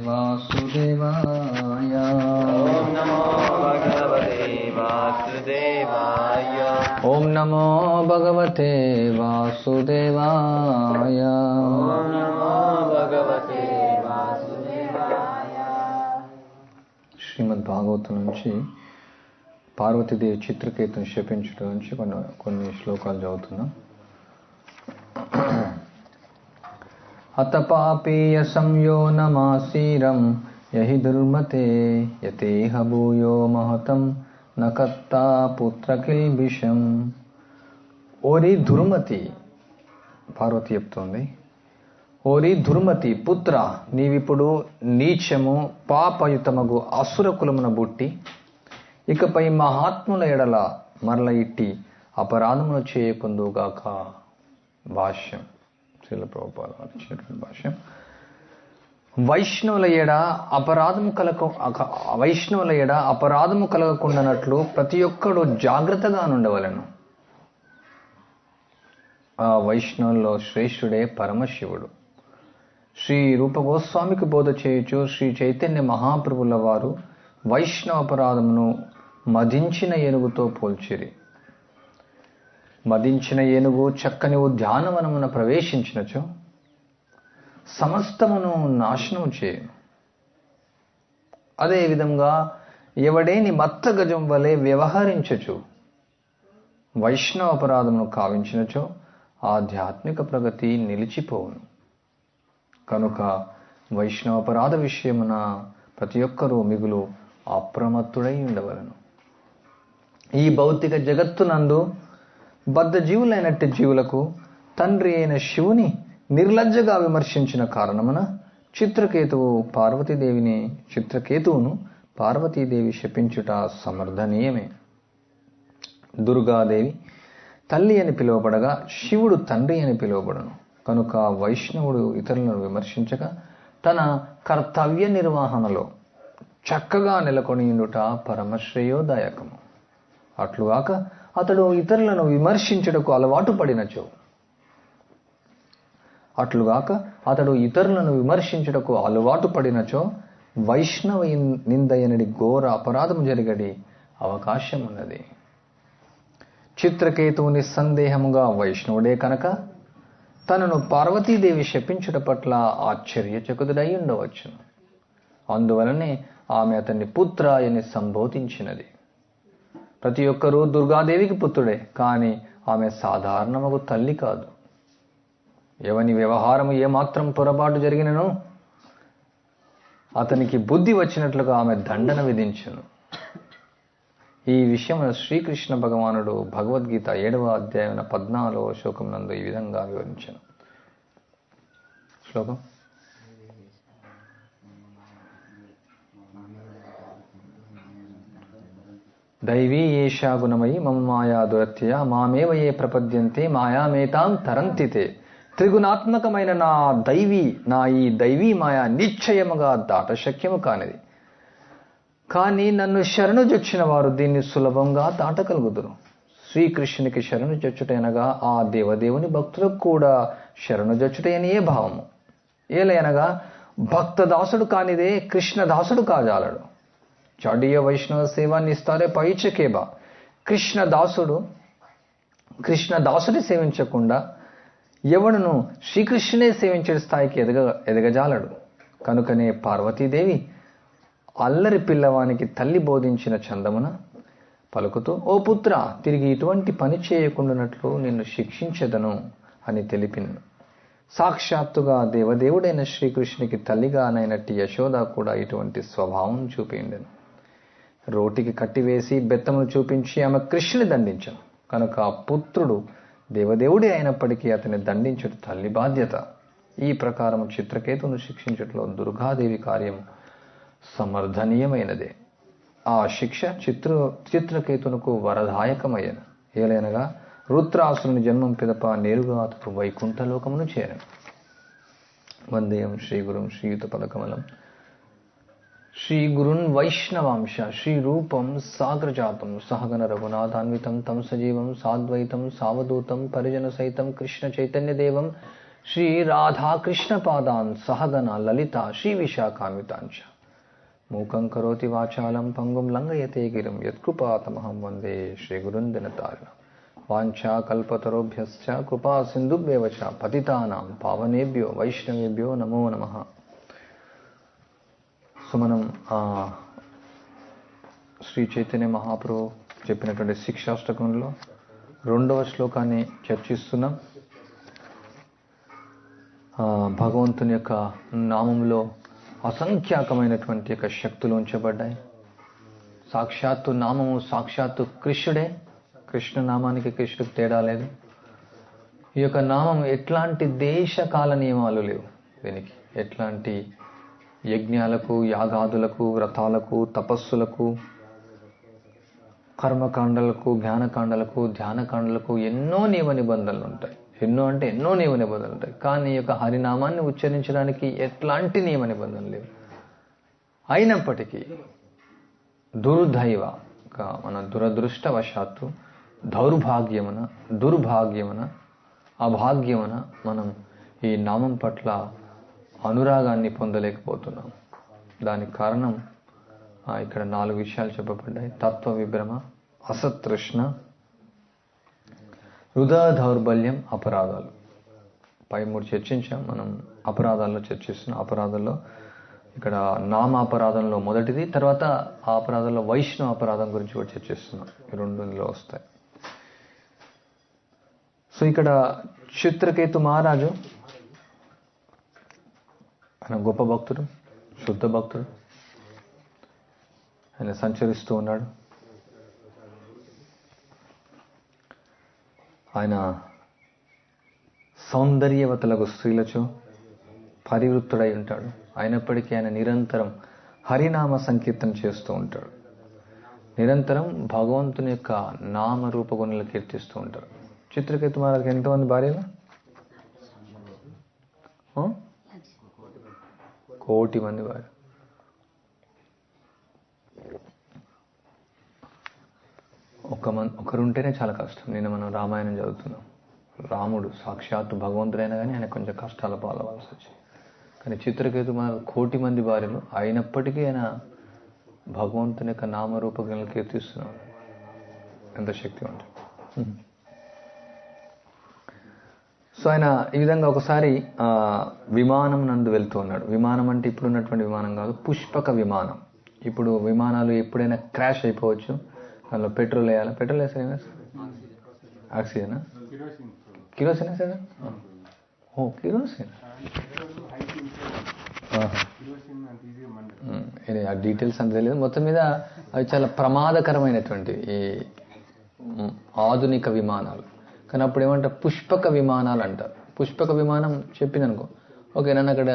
वासुदेवाय। ओम नमो भगवते वासुदेवाय। ओम नमो भगवते वासुदेवाय। ओम नमो भगवते वासुदेवाय। శ్రీమద్ భాగవతం నుంచి పార్వతీదేవి చిత్రకేతుని శపించడం నుంచి కొన్ని శ్లోకాలు చదువుతున్నాం. అత పాపీయ సంయో నమాసీరం యహి దుర్మతే యతేహ భూయో మహతం నకత్తా పుత్రకిల్బిషం. ఓరి దుర్మతి, పార్వతి చెప్తోంది, ఓరి దుర్మతి పుత్ర, నీవిప్పుడు నీచము పాపయుతమగు అసుర కులమున బుట్టి ఇకపై మహాత్ముల ఎడల మరల ఇట్టి అపరాధమును చేయకుందుగాక. భాష్యం శ్రీల ప్రభుపాద ఇచ్చినటువంటి భాష్యం. వైష్ణవుల ఎడ అపరాధము కలగకుండానట్లు ప్రతి ఒక్కడు జాగ్రత్తగా నుండవలెను. ఆ వైష్ణవుల్లో శ్రేష్ఠుడే పరమశివుడు. శ్రీ రూప గోస్వామికి బోధ చేయుచు శ్రీ చైతన్య మహాప్రభుల వారు వైష్ణవ అపరాధమును మదించిన ఏనుగుతో పోల్చిరి. మదించిన ఏనుగు చక్కని ఉద్యానవనమున ప్రవేశించినచో సమస్తమును నాశనము చేయను. అదేవిధంగా ఎవడేని మత్త గజం వలె వ్యవహరించచు వైష్ణవ అపరాధమును కావించినచో ఆధ్యాత్మిక ప్రగతి నిలిచిపోవును. కనుక వైష్ణవ అపరాధ విషయమున ప్రతి ఒక్కరూ మిగులు అప్రమత్తుడై ఉండవలను. ఈ భౌతిక జగత్తునందు బద్ధ జీవులైనట్టి జీవులకు తండ్రి అయిన శివుని నిర్లజ్జగా విమర్శించిన కారణమున చిత్రకేతువును పార్వతీదేవి శపించుట సమర్థనీయమే. దుర్గాదేవి తల్లి అని పిలువబడగా శివుడు తండ్రి అని పిలువబడను. కనుక వైష్ణవుడు ఇతరులను విమర్శించక తన కర్తవ్య నిర్వహణలో చక్కగా నెలకొనియుండుట పరమశ్రేయోదాయకము. అట్లుగాక అతడు ఇతరులను విమర్శించుటకు అలవాటు పడినచో వైష్ణవ నిందయనడి ఘోర అపరాధము జరిగడి అవకాశం ఉన్నది. చిత్రకేతువు నిస్సందేహముగా వైష్ణవుడే కనుక తనను పార్వతీదేవి శపించుట పట్ల ఆశ్చర్యచకుతుడై ఉండవచ్చును. అందువలనే ఆమె అతన్ని పుత్ర అని సంబోధించినది. ప్రతి ఒక్కరూ దుర్గాదేవికి పుత్రుడే, కానీ ఆమె సాధారణమగు తల్లి కాదు. ఎవని వ్యవహారము ఏమాత్రం పొరపాటు జరిగినను అతనికి బుద్ధి వచ్చినట్లుగా ఆమె దండన విధించును. ఈ విషయమున శ్రీకృష్ణ భగవానుడు భగవద్గీత 7వ అధ్యాయం 14వ శ్లోకం నందు ఈ విధంగా వివరించను. శ్లోకం: దైవీ ఏషా గుణమయి మమ మాయా దురత్యయ మామేవ ఏ ప్రపద్యంతే మాయామేతాం తరంతితే. త్రిగుణాత్మకమైన నా ఈ దైవీ మాయా నిశ్చయముగా దాట శక్యము కానిది. కానీ నన్ను శరణు జొచ్చిన వారు దీన్ని సులభంగా దాటగలుగుదురు. శ్రీకృష్ణునికి శరణు జొచ్చుటనగా ఆ దేవదేవుని భక్తులకు కూడా శరణు జొచ్చుటయనియే భావము. ఏలయనగా భక్తదాసుడు కానిదే కృష్ణదాసుడు కాజాలడు. చాడీయ వైష్ణవ సేవ నిస్తారే పైచకేబా. కృష్ణదాసుడి సేవించకుండా ఎవడును శ్రీకృష్ణునే సేవించే స్థాయికి ఎదగజాలడు. కనుకనే పార్వతీదేవి అల్లరి పిల్లవానికి తల్లి బోధించిన చందమున పలుకుతూ, ఓ పుత్ర, తిరిగి ఇటువంటి పని చేయకుండానట్లు నిన్ను శిక్షించదను అని తెలిపింది. సాక్షాత్తుగా దేవదేవుడైన శ్రీకృష్ణునికి తల్లిగానైనట్టి యశోద కూడా ఇటువంటి స్వభావం చూపిండెను. రోటికి కట్టివేసి బెత్తమును చూపించి ఆమె కృష్ణుని దండించను. కనుక పుత్రుడు దేవదేవుడే అయినప్పటికీ అతన్ని దండించుట తల్లి బాధ్యత. ఈ ప్రకారం చిత్రకేతును శిక్షించుటలో దుర్గాదేవి కార్యం సమర్థనీయమైనదే. ఆ శిక్ష చిత్రకేతునకు వరదాయకమయ్యను. ఏలైనగా రుద్రాసురుని జన్మం పిదప నేరుగా అతడు వైకుంఠలోకమును చేరను. వందేయం శ్రీగురుం శ్రీయుత పదకమలం శ్రీగురున్ వైష్ణవాంశ శ్రీరూపం సాగ్రజాతం సహగణ రఘునాథాన్వితం తం సజీవం సాద్వైతం సావధూతం పరిజన సహితం కృష్ణ చైతన్యదేవం శ్రీ రాధాకృష్ణ పాదాన్ సహగన లలిత శ్రీ విశాఖామితాంచ మూకం కరోతి వాచాలం పంగుం లంఘయతే గిరిం యత్కృపాతమహం వందే శ్రీ గురున్ దినతారిణం వాంఛా కల్పతరోభ్యశ్చ కృపా సింధుభ్యేవ చ పతితానాం పావనేభ్యో వైష్ణవేభ్యో నమో నమః. సో మనం శ్రీ చైతన్య మహాప్రభు చెప్పినటువంటి శిక్షాష్టకంలో 2వ శ్లోకాన్ని చర్చిస్తున్నాం. భగవంతుని యొక్క నామంలో అసంఖ్యాకమైనటువంటి యొక్క శక్తులు ఉంచబడ్డాయి. సాక్షాత్తు నామము సాక్షాత్తు కృష్ణుడే. కృష్ణ నామానికి కృష్ణుడికి తేడా లేదు. ఈ యొక్క నామం ఎట్లాంటి దేశకాల నియమాలు లేవు. దీనికి ఎట్లాంటి యజ్ఞాలకు, యాగాదులకు, వ్రతాలకు, తపస్సులకు, కర్మకాండలకు, జ్ఞానకాండలకు, ధ్యానకాండలకు ఎన్నో నియమ నిబంధనలు ఉంటాయి. ఎన్నో అంటే ఎన్నో నియమ నిబంధనలు ఉంటాయి. కానీ ఈ యొక్క హరినామాన్ని ఉచ్చరించడానికి ఎట్లాంటి నియమ నిబంధనలు లేవు. అయినప్పటికీ దుర్దైవ, మన దురదృష్టవశాత్తు, దుర్భాగ్యమున, అభాగ్యమున మనం ఈ నామం పట్ల అనురాగాన్ని పొందలేకపోతున్నాం. దానికి కారణం ఇక్కడ 4 విషయాలు చెప్పబడ్డాయి. తత్వ విభ్రమ, అసతృష్ణ, హృదయ దౌర్బల్యం, అపరాధాలు. పై 3 చర్చించాం. మనం అపరాధాల్లో చర్చిస్తున్నాం. అపరాధంలో ఇక్కడ నామ అపరాధంలో మొదటిది, తర్వాత ఆ అపరాధంలో వైష్ణవ అపరాధం గురించి కూడా చర్చిస్తున్నాం. ఈ 2 ఇందులో వస్తాయి. సో ఇక్కడ చిత్రకేతు మహారాజు, ఆయన గొప్ప భక్తుడు, శుద్ధ భక్తుడు. ఆయన సంచరిస్తూ ఉన్నాడు. ఆయన సౌందర్యవతలకు స్త్రీలచో పరివృత్తుడై ఉంటాడు. అయినప్పటికీ ఆయన నిరంతరం హరినామ సంకీర్తన చేస్తూ ఉంటాడు. నిరంతరం భగవంతుని యొక్క నామరూప గుణాలు కీర్తిస్తూ ఉంటారు. చిత్రకేతు మహారాజుకి ఎంతమంది భార్యలు? 1 కోటి మంది భార్య. ఒకరుంటేనే చాలా కష్టం. నిన్న మనం రామాయణం చదువుతున్నాం. రాముడు సాక్షాత్తు భగవంతుడైనా కానీ ఆయన కొంచెం కష్టాల పాలవలసి వచ్చింది. కానీ చిత్రకేతు మన 1 కోటి మంది భార్యలు. అయినప్పటికీ ఆయన భగవంతుని యొక్క నామరూపంగా కీర్తిస్తున్నాడు. ఎంత శక్తి ఉంటుంది. సో ఆయన ఈ విధంగా ఒకసారి విమానం నందు వెళ్తూ ఉన్నాడు. విమానం అంటే ఇప్పుడు ఉన్నటువంటి విమానం కాదు, పుష్పక విమానం. ఇప్పుడు విమానాలు ఎప్పుడైనా క్రాష్ అయిపోవచ్చు. దానిలో పెట్రోల్ వేయాలి. పెట్రోల్ వేస్తే ఆక్సిజనా, కిరోసినా సార్? ఓ కిరోసిన్. ఆ డీటెయిల్స్ అంత తెలియదు. మొత్తం మీద అవి చాలా ప్రమాదకరమైనటువంటి ఈ ఆధునిక విమానాలు. కానీ అప్పుడు ఏమంటారు? పుష్పక విమానాలు అంటారు. పుష్పక విమానం చెప్పిందనుకో, ఓకే నన్ను అక్కడ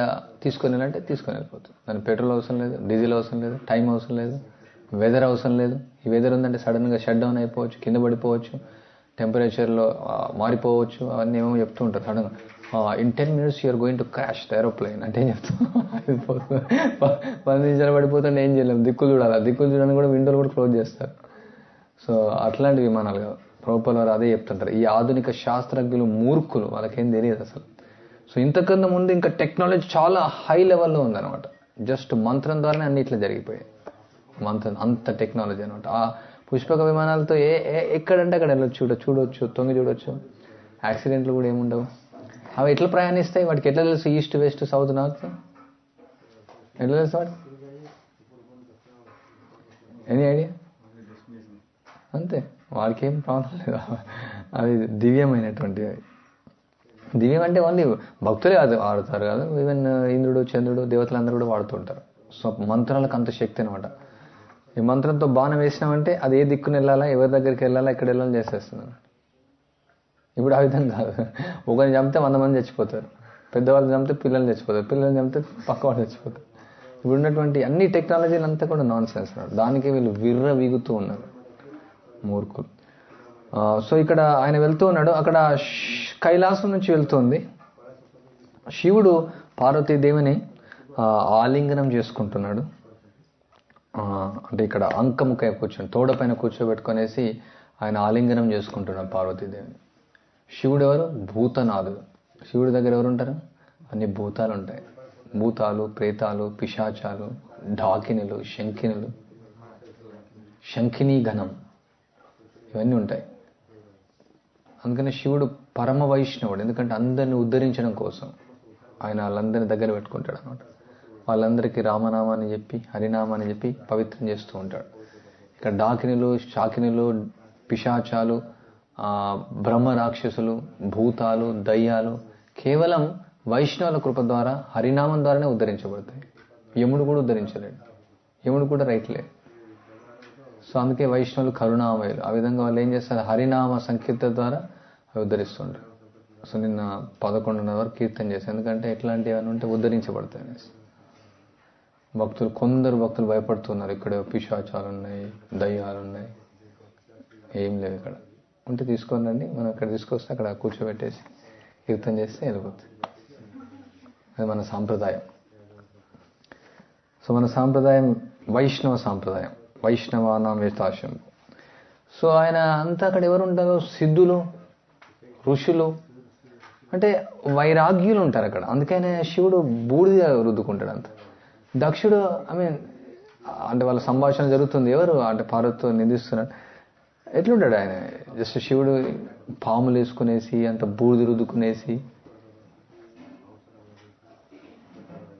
తీసుకొని వెళ్ళాలంటే తీసుకొని వెళ్ళిపోతుంది. దానికి పెట్రోల్ అవసరం లేదు, డీజిల్ అవసరం లేదు, టైం అవసరం లేదు, వెదర్ అవసరం లేదు. ఈ వెదర్ ఉందంటే సడన్గా షట్ డౌన్ అయిపోవచ్చు, కింద పడిపోవచ్చు, టెంపరేచర్లో మారిపోవచ్చు. అవన్నీ ఏమో చెప్తూ ఉంటారు. సడన్గా in 10 minutes you're going to crash the aeroplane అంటే ఏం చెప్తాం? 10 నిమిషాలు పడిపోతుంటే ఏం చేయలేము. దిక్కులు చూడాలి. దిక్కులు చూడడానికి కూడా విండోలు కూడా క్లోజ్ చేస్తారు. సో అట్లాంటి విమానాలు కాదు. ప్రభుపాదుల వారు అదే చెప్తుంటారు. ఈ ఆధునిక శాస్త్రజ్ఞులు మూర్ఖులు, వాళ్ళకేం తెలియదు అసలు. సో ఇంతకన్నా ముందు ఇంకా టెక్నాలజీ చాలా హై లెవెల్లో ఉందన్నమాట. జస్ట్ మంత్రం ద్వారానే అన్ని ఇట్లా జరిగిపోయాయి. మంత్రం అంత టెక్నాలజీ అనమాట. ఆ పుష్పక విమానాలతో ఎక్కడంటే అక్కడ వెళ్ళొచ్చు, చూడొచ్చు, తొంగి చూడొచ్చు. యాక్సిడెంట్లు కూడా ఏముండవు. అవి ఎట్లా ప్రయాణిస్తాయి? వాటికి ఎట్లా తెలుసు ఈస్ట్, వెస్ట్, సౌత్, నార్త్? ఎట్లా తెలుసు వాడు? Any idea? అంతే, వాడికి ఏం ప్రాబ్లం లేదు. అవి దివ్యమైనటువంటివి. దివ్యం అంటే ఓన్లీ భక్తులే వాడుతారు కాదు, ఈవెన్ ఇంద్రుడు, చంద్రుడు, దేవతలందరూ కూడా వాడుతుంటారు. సో మంత్రాలకు అంత శక్తి అనమాట. ఈ మంత్రంతో బాణం వేసినామంటే అది ఏ దిక్కున వెళ్ళాలా, ఎవరి దగ్గరికి వెళ్ళాలా, ఎక్కడ వెళ్ళాలని చేసేస్తున్నాను. ఇప్పుడు ఆ విధంగా కాదు. ఒకరిని చంపితే 100 మంది చచ్చిపోతారు. పెద్దవాళ్ళు చంపితే పిల్లలు చచ్చిపోతారు. పిల్లల్ని చంపితే పక్క వాళ్ళు చచ్చిపోతారు. ఇప్పుడు ఉన్నటువంటి అన్ని టెక్నాలజీలు అంతా కూడా నాన్ సెన్స్. దానికి వీళ్ళు విర్ర వీగుతూ ఉన్నారు, మూర్ఖులు. సో ఇక్కడ ఆయన వెళ్తూ ఉన్నాడు. అక్కడ కైలాసం నుంచి వెళ్తుంది. శివుడు పార్వతీదేవిని ఆలింగనం చేసుకుంటున్నాడు. అంటే ఇక్కడ అంకముకై కూర్చొని తోడపైన కూర్చోబెట్టుకునేసి ఆయన ఆలింగనం చేసుకుంటున్నాడు పార్వతీదేవిని. శివుడు ఎవరు? భూతనాథుడు. శివుడి దగ్గర ఎవరు ఉంటారు? అన్ని భూతాలు ఉంటాయి. భూతాలు, ప్రేతాలు, పిశాచాలు, ఢాకినులు, శంఖినీ గణం, ఇవన్నీ ఉంటాయి. అందుకని శివుడు పరమ వైష్ణవుడు. ఎందుకంటే అందరిని ఉద్ధరించడం కోసం ఆయన వాళ్ళందరినీ దగ్గర పెట్టుకుంటాడు అనమాట. వాళ్ళందరికీ రామనామాన్ని చెప్పి, హరినామాన్ని చెప్పి పవిత్రం చేస్తూ ఉంటాడు. ఇక్కడ డాకినులు, శాకినులు, పిశాచాలు, బ్రహ్మ రాక్షసులు, భూతాలు, దయ్యాలు కేవలం వైష్ణవుల కృప ద్వారా, హరినామం ద్వారానే ఉద్ధరించబడతాయి. యముడు కూడా ఉద్ధరించలేడు, యముడు కూడా రైట్ లేదు. సో అందుకే వైష్ణవులు కరుణామయులు. ఆ విధంగా వాళ్ళు ఏం చేస్తారు? హరినామ సంకీర్తన ద్వారా అవి ఉద్ధరిస్తుంటారు. సో నిన్న 11:30 వరకు కీర్తన చేశారు. ఎందుకంటే ఎట్లాంటివి ఏమైనా ఉంటే ఉద్ధరించబడతాయి అనేసి. కొందరు భక్తులు భయపడుతున్నారు, ఇక్కడ పిశాచాలు ఉన్నాయి, దయ్యాలు ఉన్నాయి. ఏం లేవు, ఇక్కడ ఉంటే తీసుకొని రండి, మనం ఇక్కడ తీసుకొస్తే అక్కడ కూర్చోబెట్టేసి కీర్తన చేస్తే వెళ్ళిపోతుంది. అది మన సాంప్రదాయం. సో మన సాంప్రదాయం వైష్ణవ సాంప్రదాయం, వైష్ణవానాం యథాశం. సో ఆయన అంతా అక్కడ ఎవరు ఉంటారు? సిద్ధులు, ఋషులు, అంటే వైరాగ్యులు ఉంటారు అక్కడ. అందుకనే శివుడు బూడిద రుద్దుకుంటాడు అంత. దక్షుడు అంటే వాళ్ళ సంభాషణ జరుగుతుంది, ఎవరు అంటే పార్వతితో నిందిస్తున్నాడు. ఎట్లుంటాడు ఆయన? జస్ట్ శివుడు పాములు వేసుకునేసి అంత బూడిద రుద్దుకునేసి,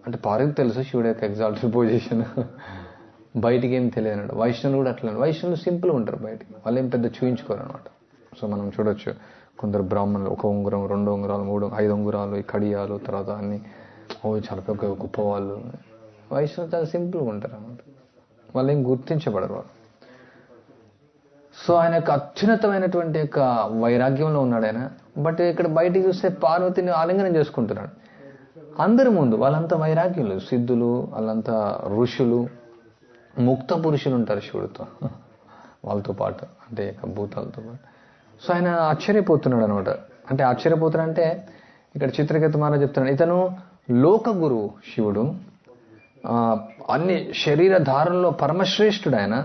అంటే పార్వతి తెలుసు శివుడు యొక్క ఎగ్జాల్టెడ్ పొజిషన్, బయటికి ఏం తెలియదు. వైష్ణవులు కూడా అట్లా. వైష్ణవులు సింపుల్గా ఉంటారు, బయటికి వాళ్ళు ఏం పెద్ద చూయించుకోరు అనమాట. సో మనం చూడొచ్చు కొందరు బ్రాహ్మణులు 1 ఉంగరం, 2 ఉంగరాలు, 3, 5 ఉంగరాలు, ఈ కడియాలు, తర్వాత అన్ని చాలా పెద్ద గొప్ప వాళ్ళు. వైష్ణవులు చాలా సింపుల్గా ఉంటారు అన్నమాట. వాళ్ళు ఏం గుర్తించబడరు వాళ్ళు. సో ఆయన యొక్క అత్యున్నతమైనటువంటి యొక్క వైరాగ్యంలో ఉన్నాడు ఆయన. బట్ ఇక్కడ బయటికి చూస్తే పార్వతిని ఆలింగనం చేసుకుంటున్నాడు అందరి ముందు. వాళ్ళంతా వైరాగ్యులు, సిద్ధులు, వాళ్ళంతా ఋషులు, ముక్త పురుషులు ఉంటారు శివుడితో, వాళ్ళతో పాటు, అంటే భూతాలతో పాటు. సో ఆయన ఆశ్చర్యపోతున్నాడు అనమాట. అంటే ఆశ్చర్యపోతున్నాడంటే ఇక్కడ చిత్రకేతు మహారాజ్ చెప్తున్నాడు, ఇతను లోక గురువు శివుడు, అన్ని శరీర ధారణలో పరమశ్రేష్ఠుడు ఆయన.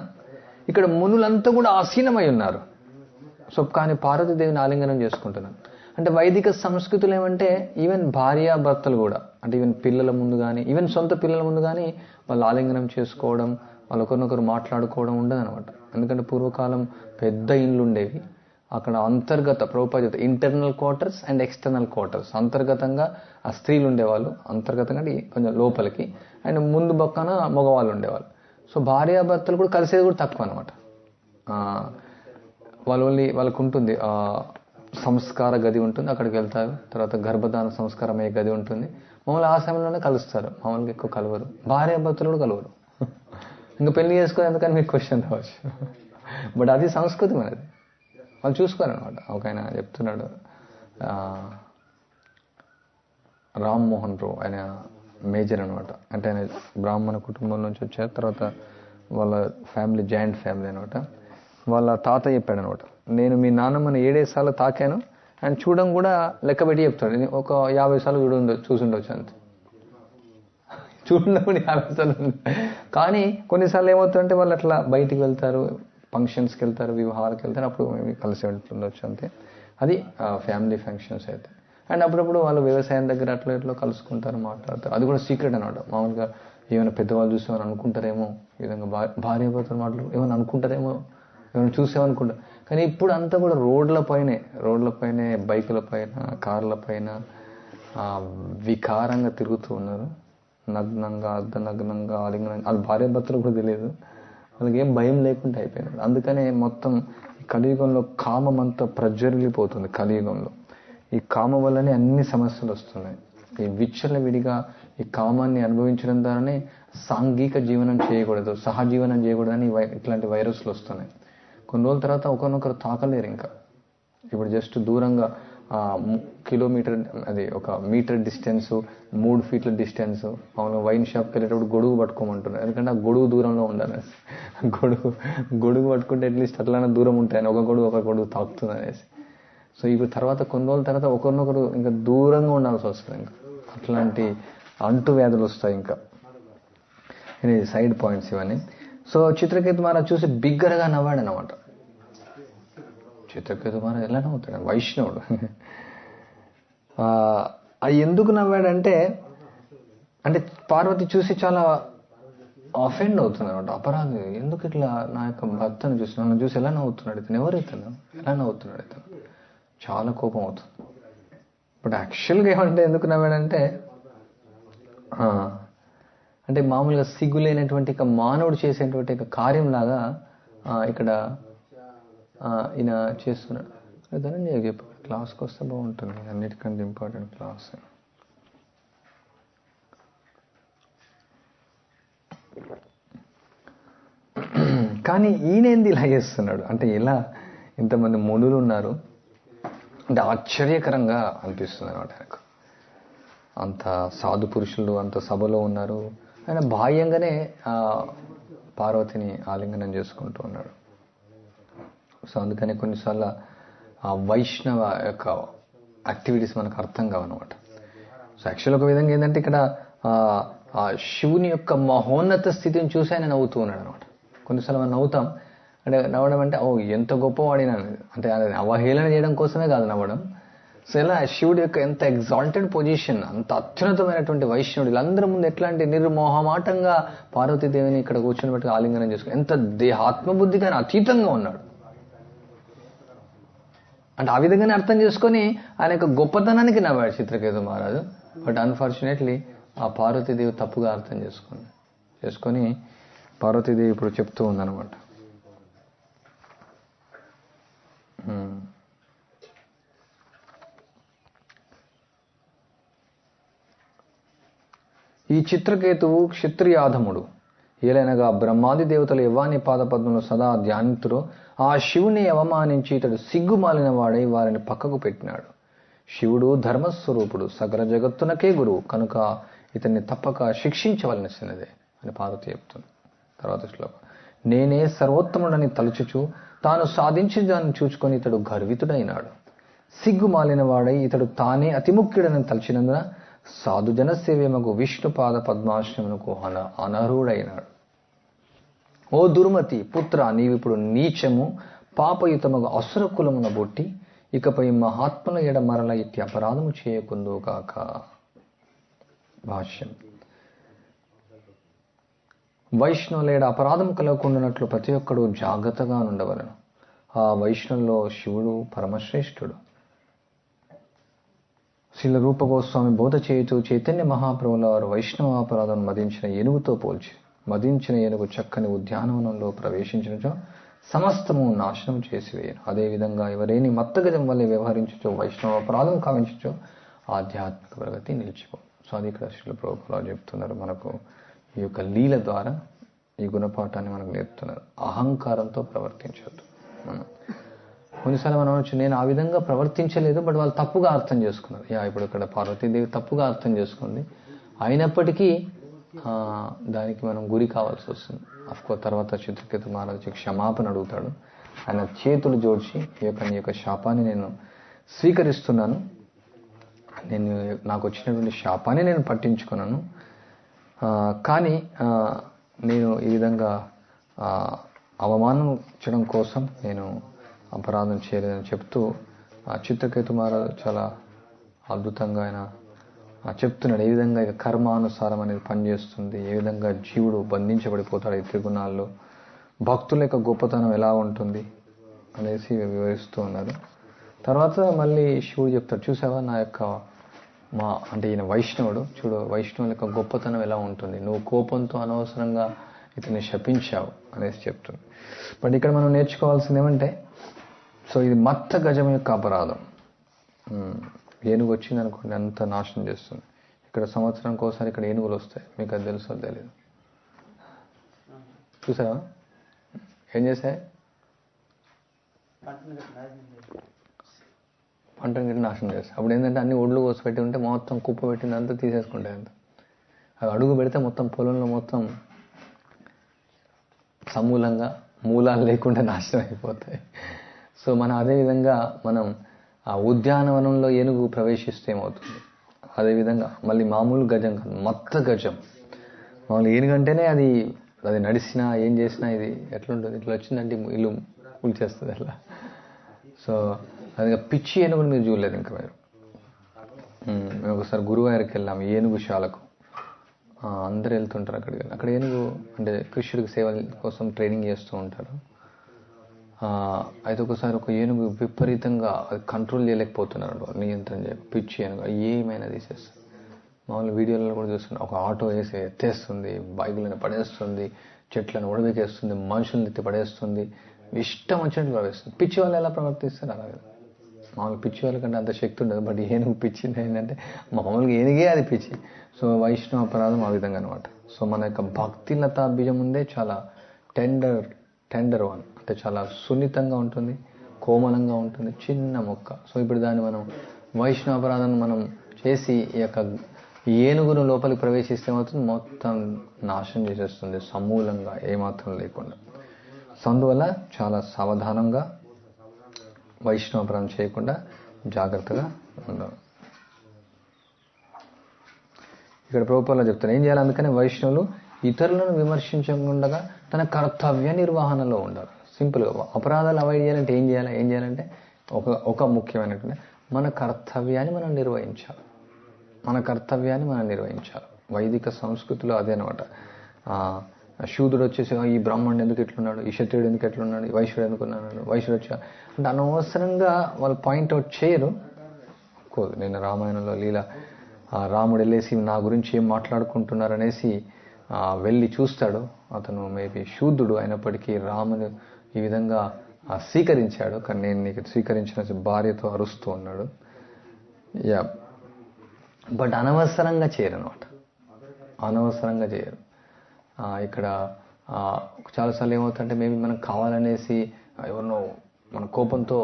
ఇక్కడ మునులంతా కూడా ఆసీనమై ఉన్నారు. సో కానీ పార్వతీదేవిని ఆలింగనం చేసుకుంటున్నాను. అంటే వైదిక సంస్కృతులు ఏమంటే ఈవెన్ భార్యాభర్తలు కూడా, అంటే ఈవెన్ పిల్లల ముందు కానీ, ఈవెన్ సొంత పిల్లల ముందు కానీ వాళ్ళు ఆలింగనం చేసుకోవడం, వాళ్ళు ఒకరినొకరు మాట్లాడుకోవడం ఉండదనమాట. ఎందుకంటే పూర్వకాలం పెద్ద ఇండ్లు ఉండేవి. అక్కడ అంతర్గత Prabhupada internal quarters and external quarters. అంతర్గతంగా ఆ స్త్రీలు ఉండేవాళ్ళు, అంతర్గతంగా కొంచెం లోపలికి, అండ్ ముందు పక్కన మగవాళ్ళు ఉండేవాళ్ళు. సో భార్యాభర్తలు కూడా కలిసేది కూడా తక్కువ అనమాట. వాళ్ళకు ఉంటుంది సంస్కార గది ఉంటుంది, అక్కడికి వెళ్తారు. తర్వాత గర్భధాన సంస్కారం అయ్యే గది ఉంటుంది. మామూలు ఆ సమయంలోనే కలుస్తారు, మామూలుగా ఎక్కువ కలవరు. భార్యాభర్తలు కూడా కలవరు. ఇంకా పెళ్లి చేసుకోవాలి ఎందుకని మీకు క్వశ్చన్ రావచ్చు. బట్ అది సంస్కృతి మనది, వాళ్ళు చూసుకోరనమాట. ఒక ఆయన చెప్తున్నాడు, రామ్మోహన్ రావు, ఆయన మేజర్ అనమాట. అంటే ఆయన బ్రాహ్మణ కుటుంబం నుంచి వచ్చారు. తర్వాత వాళ్ళ ఫ్యామిలీ జాయింట్ ఫ్యామిలీ అనమాట. వాళ్ళ తాత చెప్పాడు అనమాట, నేను మీ నాన్నమ్మని 7 సార్లు తాకాను, ఆయన చూడడం కూడా లెక్క పెట్టి చెప్తాడు. ఒక 50 సార్లు చూసుండొచ్చు అంతే, చూడడం కూడా 50 సార్లు. కానీ కొన్నిసార్లు ఏమవుతుందంటే వాళ్ళు అట్లా బయటికి వెళ్తారు, ఫంక్షన్స్కి వెళ్తారు, వివాహాలకు వెళ్తారు, అప్పుడు మేము కలిసి వెళ్తుండొచ్చు అంతే. అది ఫ్యామిలీ ఫంక్షన్స్ అయితే. అండ్ అప్పుడప్పుడు వాళ్ళు వ్యవసాయం దగ్గర అట్లా ఇట్లా కలుసుకుంటారు, మాట్లాడతారు. అది కూడా సీక్రెట్ అనమాట. మామూలుగా ఏమైనా పెద్దవాళ్ళు చూసి ఏమైనా అనుకుంటారేమో, ఈ విధంగా భార్యాభర్తలు మాట్లాడు ఏమైనా అనుకుంటారేమో, ఏమైనా చూసేమనుకుంటారు. కానీ ఇప్పుడు అంతా కూడా రోడ్లపైనే బైకుల పైన, కార్ల పైన వికారంగా తిరుగుతూ ఉన్నారు. నగ్నంగా, అర్ధనగ్నంగా, ఆలింగనంగా. వాళ్ళ భార్యాభర్తలు కూడా తెలియదు, వాళ్ళకి ఏం భయం లేకుండా అయిపోయింది. అందుకనే మొత్తం కలియుగంలో కామం అంతా ప్రజ్వరిల్లిపోతుంది. కలియుగంలో ఈ కామం వల్లనే అన్ని సమస్యలు వస్తున్నాయి. ఈ విచ్చలవిడిగా ఈ కామాన్ని అనుభవించడం ద్వారానే సాంఘిక జీవనం చేయకూడదు, సహజీవనం చేయకూడదని ఇట్లాంటి వైరస్లు వస్తున్నాయి. కొన్ని రోజుల తర్వాత ఒకరినొకరు తాకలేరు. ఇంకా ఇప్పుడు జస్ట్ దూరంగా కిలోమీటర్, అది 1 మీటర్ డిస్టెన్స్, 3 ఫీట్ల డిస్టెన్స్. మామూలుగా వైన్ షాప్కి వెళ్ళేటప్పుడు గొడుగు పట్టుకోమంటున్నారు, ఎందుకంటే ఆ గొడుగు దూరంలో ఉండాలి. గొడుగు పట్టుకుంటే అట్లీస్ట్ అట్లానే దూరం ఉంటాయని, ఒక గొడుగు తాకుతుంది అనేసి. సో ఇప్పుడు తర్వాత కొన్ని రోజుల తర్వాత ఒకరినొకరు ఇంకా దూరంగా ఉండాల్సి వస్తుంది. ఇంకా అట్లాంటి అంటు వ్యాధులు వస్తాయి. ఇంకా ఇది సైడ్ పాయింట్స్ ఇవన్నీ. సో చిత్రకేతు మహారాజ్ చూసి బిగ్గరగా నవ్వాడు అన్నమాట. చిత్రకేతు మహారాజ్ ఎలా నవ్వుతాడు? వైష్ణవుడు. అది ఎందుకు నవ్వాడంటే, అంటే పార్వతి చూసి చాలా అఫెండ్ అవుతుంది అనమాట. అపరాధి, ఎందుకు ఇట్లా నా యొక్క భర్తను చూసి, నన్ను చూసి ఎలా నవ్వుతున్నాడు ఇతను, ఎవరు ఇతను, ఎలా నవ్వుతున్నాడు ఇతను, చాలా కోపం అవుతుంది. బట్ యాక్చువల్గా ఏమంటే ఎందుకు నవ్వాడంటే, అంటే మామూలుగా సిగ్గులేనటువంటి ఇక మానవుడు చేసేటువంటి ఇక కార్యంలాగా ఇక్కడ ఈయన చేస్తున్నాడు. ధనంజయ చెప్పు, క్లాస్కి వస్తే బాగుంటుంది, అన్నిటికంటే ఇంపార్టెంట్ క్లాస్. కానీ ఈయనేంది ఇలా చేస్తున్నాడు అంటే, ఇలా ఇంతమంది మునులు ఉన్నారు అంటే ఆశ్చర్యకరంగా అనిపిస్తుంది అనమాట ఆయనకు. అంత సాధు పురుషులు అంత సభలో ఉన్నారు, ఆయన బాహ్యంగానే పార్వతిని ఆలింగనం చేసుకుంటూ ఉన్నాడు. సో అందుకని కొన్నిసార్లు ఆ వైష్ణవ యొక్క యాక్టివిటీస్ మనకు అర్థం కావన్నమాట. సో యాక్చువల్ ఒక విధంగా ఏంటంటే ఇక్కడ ఆ శివుని యొక్క మహోన్నత స్థితిని చూసి ఆయన నవ్వుతూ ఉన్నాడు అనమాట. కొన్నిసార్లు మనం నవ్వుతాం అంటే, నవ్వడం అంటే ఓ ఎంత గొప్పవాడినా అంటే అవహేళన చేయడం కోసమే కాదు నవ్వడం. సో ఇలా శివుడి యొక్క ఎంత ఎగ్జాల్టెడ్ పొజిషన్, అంత అత్యున్నతమైనటువంటి వైష్ణవుడు, వీళ్ళందరి ముందు ఎట్లాంటి నిర్మోహమాటంగా పార్వతీదేవిని ఇక్కడ కూర్చొని పెట్టి ఆలింగనం చేసుకుని ఎంత దేహాత్మబుద్ధికి ఆయన అతీతంగా ఉన్నాడు అంటే ఆ విధంగానే అర్థం చేసుకొని ఆయన యొక్క గొప్పతనానికి నవ్వాడు చిత్రకేతు మహారాజు. బట్ అన్ఫార్చునేట్లీ ఆ పార్వతీదేవి తప్పుగా అర్థం చేసుకొని పార్వతీదేవి ఇప్పుడు చెప్తూ ఉందన్నమాట. ఈ చిత్రకేతువు క్షత్రియాధముడు, ఏలైనగా బ్రహ్మాది దేవతలు యవ్వాని పాదపద్మంలో సదా ధ్యానితురో ఆ శివుని అవమానించి ఇతడు సిగ్గుమాలిన వాడై వారిని పక్కకు పెట్టినాడు. శివుడు ధర్మస్వరూపుడు, సకల జగత్తునకే గురువు, కనుక ఇతన్ని తప్పక శిక్షించవలసినదే అని పార్వతి చెప్తుంది. తర్వాత శ్లోకం, నేనే సర్వోత్తముడని తలుచుచు తాను సాధించిన దాన్ని చూచుకొని ఇతడు గర్వితుడైనాడు. సిగ్గుమాలిన వాడై ఇతడు తానే అతిముఖ్యుడని తలచినందున సాధుజన సేవ్యమకు విష్ణుపాద పద్మాశ్రమునకు అనర్హుడైనాడు. ఓ దుర్మతి పుత్ర, నీవిప్పుడు నీచము పాపయుతమగు అసుర కులమున బొట్టి ఇకపై మహాత్ముల ఎడ మరల ఇట్టి అపరాధము చేయకుందు కాక. భాష్యం, వైష్ణవుల ఎడ అపరాధం కలగకుండానట్లు ప్రతి ఒక్కడు జాగ్రత్తగా ఉండవలను. ఆ వైష్ణవుల్లో శివుడు పరమశ్రేష్ఠుడు. శ్రీల రూపగోస్వామి బోధ చేయుతూ చైతన్య మహాప్రభుల వారు వైష్ణవాపరాధం మదించిన ఏనుగుతో పోల్చి, మదించిన ఏనుగు చక్కని ఉద్యానవనంలో ప్రవేశించినచో సమస్తము నాశనం చేసివేయను. అదేవిధంగా ఎవరేని మత్తగజం వల్లే వ్యవహరించచో వైష్ణవాపరాధం కావించచో ఆధ్యాత్మిక ప్రగతి నిలిచిపో. సో అది ఇక్కడ శ్రీల ప్రభువుల చెప్తున్నారు. మనకు ఈ యొక్క లీల ద్వారా ఈ గుణపాఠాన్ని మనకు నేర్పుతున్నారు. అహంకారంతో ప్రవర్తించవద్దు. మనం కొన్నిసార్లు మనం అనొచ్చు, నేను ఆ విధంగా ప్రవర్తించలేదు, బట్ వాళ్ళు తప్పుగా అర్థం చేసుకున్నారు. ఇప్పుడు ఇక్కడ పార్వతీదేవి తప్పుగా అర్థం చేసుకుంది, అయినప్పటికీ దానికి మనం గురి కావాల్సి వస్తుంది. అఫ్కోర్స్ తర్వాత చిత్రకేతు మహారాజు క్షమాపణ అడుగుతాడు. ఆయన చేతులు జోడ్చి నీ యొక్క శాపాన్ని నేను స్వీకరిస్తున్నాను, నాకు వచ్చినటువంటి శాపాన్ని నేను పట్టించుకున్నాను, కానీ నేను ఈ విధంగా అవమానించడం కోసం నేను అపరాధం చేయలేదని చెప్తూ చిత్రకేతు మహారాజు చాలా అద్భుతంగా ఆయన చెప్తున్నాడు. ఏ విధంగా ఇక కర్మానుసారం అనేది పనిచేస్తుంది, ఏ విధంగా జీవుడు బంధించబడిపోతాడు ఈ త్రిగుణాల్లో, భక్తుల యొక్క గొప్పతనం ఎలా ఉంటుంది అనేసి వివరిస్తూ ఉన్నారు. తర్వాత మళ్ళీ శివుడు చెప్తాడు, చూసావా నా యొక్క అంటే ఈయన వైష్ణవుడు, చూడు వైష్ణవుల యొక్క గొప్పతనం ఎలా ఉంటుంది, నువ్వు కోపంతో అనవసరంగా ఇతన్ని శపించావు అనేసి చెప్తుంది. బట్ ఇక్కడ మనం నేర్చుకోవాల్సింది ఏమంటే, సో ఇది మత్త గజం యొక్క అపరాధం. ఏనుగు వచ్చింది అనుకోండి అంత నాశనం చేస్తుంది. ఇక్కడ సంవత్సరానికి ఒకసారి ఇక్కడ ఏనుగులు వస్తాయి, మీకు అది తెలుసో తెలియదు. చూసావా ఏం చేశాయి, పంటను గిట్ట నాశనం చేస్తాయి. అప్పుడు ఏంటంటే అన్ని ఒడ్లు కోసిపెట్టి ఉంటే మొత్తం కుప్ప పెట్టిందంతా తీసేసుకుంటాయి. అంత అవి అడుగు పెడితే మొత్తం పొలంలో మొత్తం సమూలంగా మూలాలు లేకుండా నాశనం అయిపోతాయి. సో మనం అదేవిధంగా మనం ఆ ఉద్యానవనంలో ఏనుగు ప్రవేశిస్తే ఏమవుతుంది, అదేవిధంగా మళ్ళీ మామూలు గజం కాదు, మత్త గజం. మామూలు ఏనుగంటేనే అది నడిచినా ఏం చేసినా ఇది ఎట్లుంటుంది, ఇట్లా వచ్చిందంటే ఇల్లు కూల్చేస్తుంది అట్లా. సో అది పిచ్చి ఏనుగుని మీరు చూడలేదు ఇంకా మీరు. మేము ఒకసారి గురువారికి వెళ్ళాం ఏనుగుశాలకు. అందరు వెళ్తుంటారు అక్కడికి. అక్కడ ఏనుగు అంటే కృష్ణుడికి సేవ కోసం ట్రైనింగ్ చేస్తూ ఉంటారు. అయితే ఒకసారి ఒక ఏనుగు విపరీతంగా కంట్రోల్ చేయలేకపోతున్నారు, నియంత్రణ పిచ్చి ఏనుగు ఏమైనా తీసేస్తారు. మామూలు వీడియోలలో కూడా చూస్తున్నాం, ఒక ఆటో వేసి ఎత్తేస్తుంది, బైకులను పడేస్తుంది, చెట్లను ఉడబెకేస్తుంది, మనుషులను ఎత్తి పడేస్తుంది, ఇష్టం వచ్చినట్టు ప్రవేశిస్తుంది. పిచ్చి వాళ్ళు ఎలా ప్రవర్తిస్తారు అలాగే. మామూలు పిచ్చి వాళ్ళకంటే అంత శక్తి ఉండదు, బట్ ఏనుగు పిచ్చింది ఏంటంటే మామూలుగా ఏనుగే అది పిచ్చి. సో వైష్ణవ అపరాధం ఆ విధంగా అనమాట. సో మన యొక్క భక్తిలతా బీజం ఉందే చాలా టెండర్ వన్, అంటే చాలా సున్నితంగా ఉంటుంది, కోమలంగా ఉంటుంది, చిన్న మొక్క. సో ఇప్పుడు దాన్ని మనం వైష్ణవ అపరాధం మనం చేసి ఈ యొక్క ఏనుగును లోపలికి ప్రవేశిస్తే మాత్రం మొత్తం నాశనం చేసేస్తుంది సమూలంగా, ఏమాత్రం లేకుండా. సో అందువల్ల చాలా సావధానంగా వైష్ణవ అపరాధం చేయకుండా జాగ్రత్తగా ఉండాలి. ఇక్కడ ప్రభుపాదులు చెప్తారు ఏం చేయాలి. అందుకనే వైష్ణవులు ఇతరులను విమర్శించకుండా తన కర్తవ్య నిర్వహణలో ఉండాలి. సింపుల్గా అపరాధాలు అవాయిడ్ చేయాలంటే ఏం చేయాలంటే ఒక ముఖ్యమైనటువంటి మన కర్తవ్యాన్ని మనం నిర్వహించాలి. వైదిక సంస్కృతిలో అదే అనమాట. శూద్రుడు వచ్చేసి ఈ బ్రాహ్మణుడు ఎందుకు ఎట్లున్నాడు, ఈ క్షత్రియుడు ఎందుకు ఎట్లున్నాడు, ఈ వైశ్యుడు ఎందుకు ఉన్నాడు, వైశ్యుడు వచ్చా అంటే అనవసరంగా వాళ్ళు పాయింట్అవుట్ చేయరు. నేను రామాయణంలో లీల రాముడు వెళ్ళేసి నా గురించి ఏం మాట్లాడుకుంటున్నారు అనేసి వెళ్ళి చూస్తాడు. అతను మేబీ శూద్రుడు అయినప్పటికీ రాముని ఈ విధంగా స్వీకరించాడు. కానీ నేను నీకు స్వీకరించిన భార్యతో అరుస్తూ ఉన్నాడు. బట్ అనవసరంగా చేయరు అనమాట, అనవసరంగా చేయరు. ఇక్కడ చాలాసార్లు ఏమవుతుందంటే మేబీ మనం కావాలనేసి ఎవరినో మన కోపంతో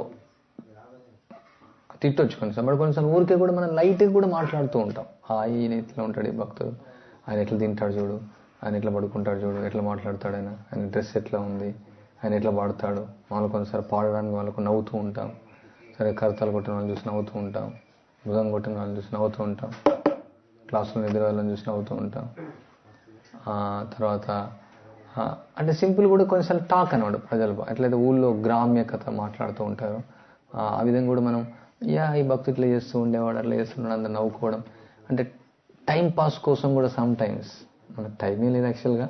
తిట్టొచ్చు కొన్నిసార్లు ఊరికే కూడా మనం లైట్గా కూడా మాట్లాడుతూ ఉంటాం. ఈయన ఇట్లా ఉంటాడు ఈ భక్తుడు, ఆయన ఎట్లా తింటాడు చూడు, ఆయన ఎట్లా పడుకుంటాడు చూడు, ఎట్లా మాట్లాడతాడు, ఆయన డ్రెస్ ఎట్లా ఉంది, ఆయన ఎట్లా పాడతాడు. వాళ్ళు కొన్నిసారి పాడడానికి వాళ్ళకు నవ్వుతూ ఉంటాం. సరే కర్తలు కొట్టిన వాళ్ళని చూసి నవ్వుతూ ఉంటాం, భుజం కొట్టిన వాళ్ళని చూసి నవ్వుతూ ఉంటాం, క్లాసులో ఎదురు వాళ్ళని చూసి నవ్వుతూ ఉంటాం. తర్వాత అంటే సింపుల్ కూడా కొన్నిసార్లు టాక్ అనమాట ప్రజలు. అట్లయితే ఊళ్ళో గ్రామ్యకథ మాట్లాడుతూ ఉంటారు. ఆ విధంగా కూడా మనం ఈ భక్తి ఇట్లా చేస్తూ ఉండేవాడు, అట్లా చేస్తున్నాడు, అందరు నవ్వుకోవడం అంటే టైం పాస్ కోసం కూడా సమ్ టైమ్స్ మనకు టైమే లేదు యాక్చువల్గా.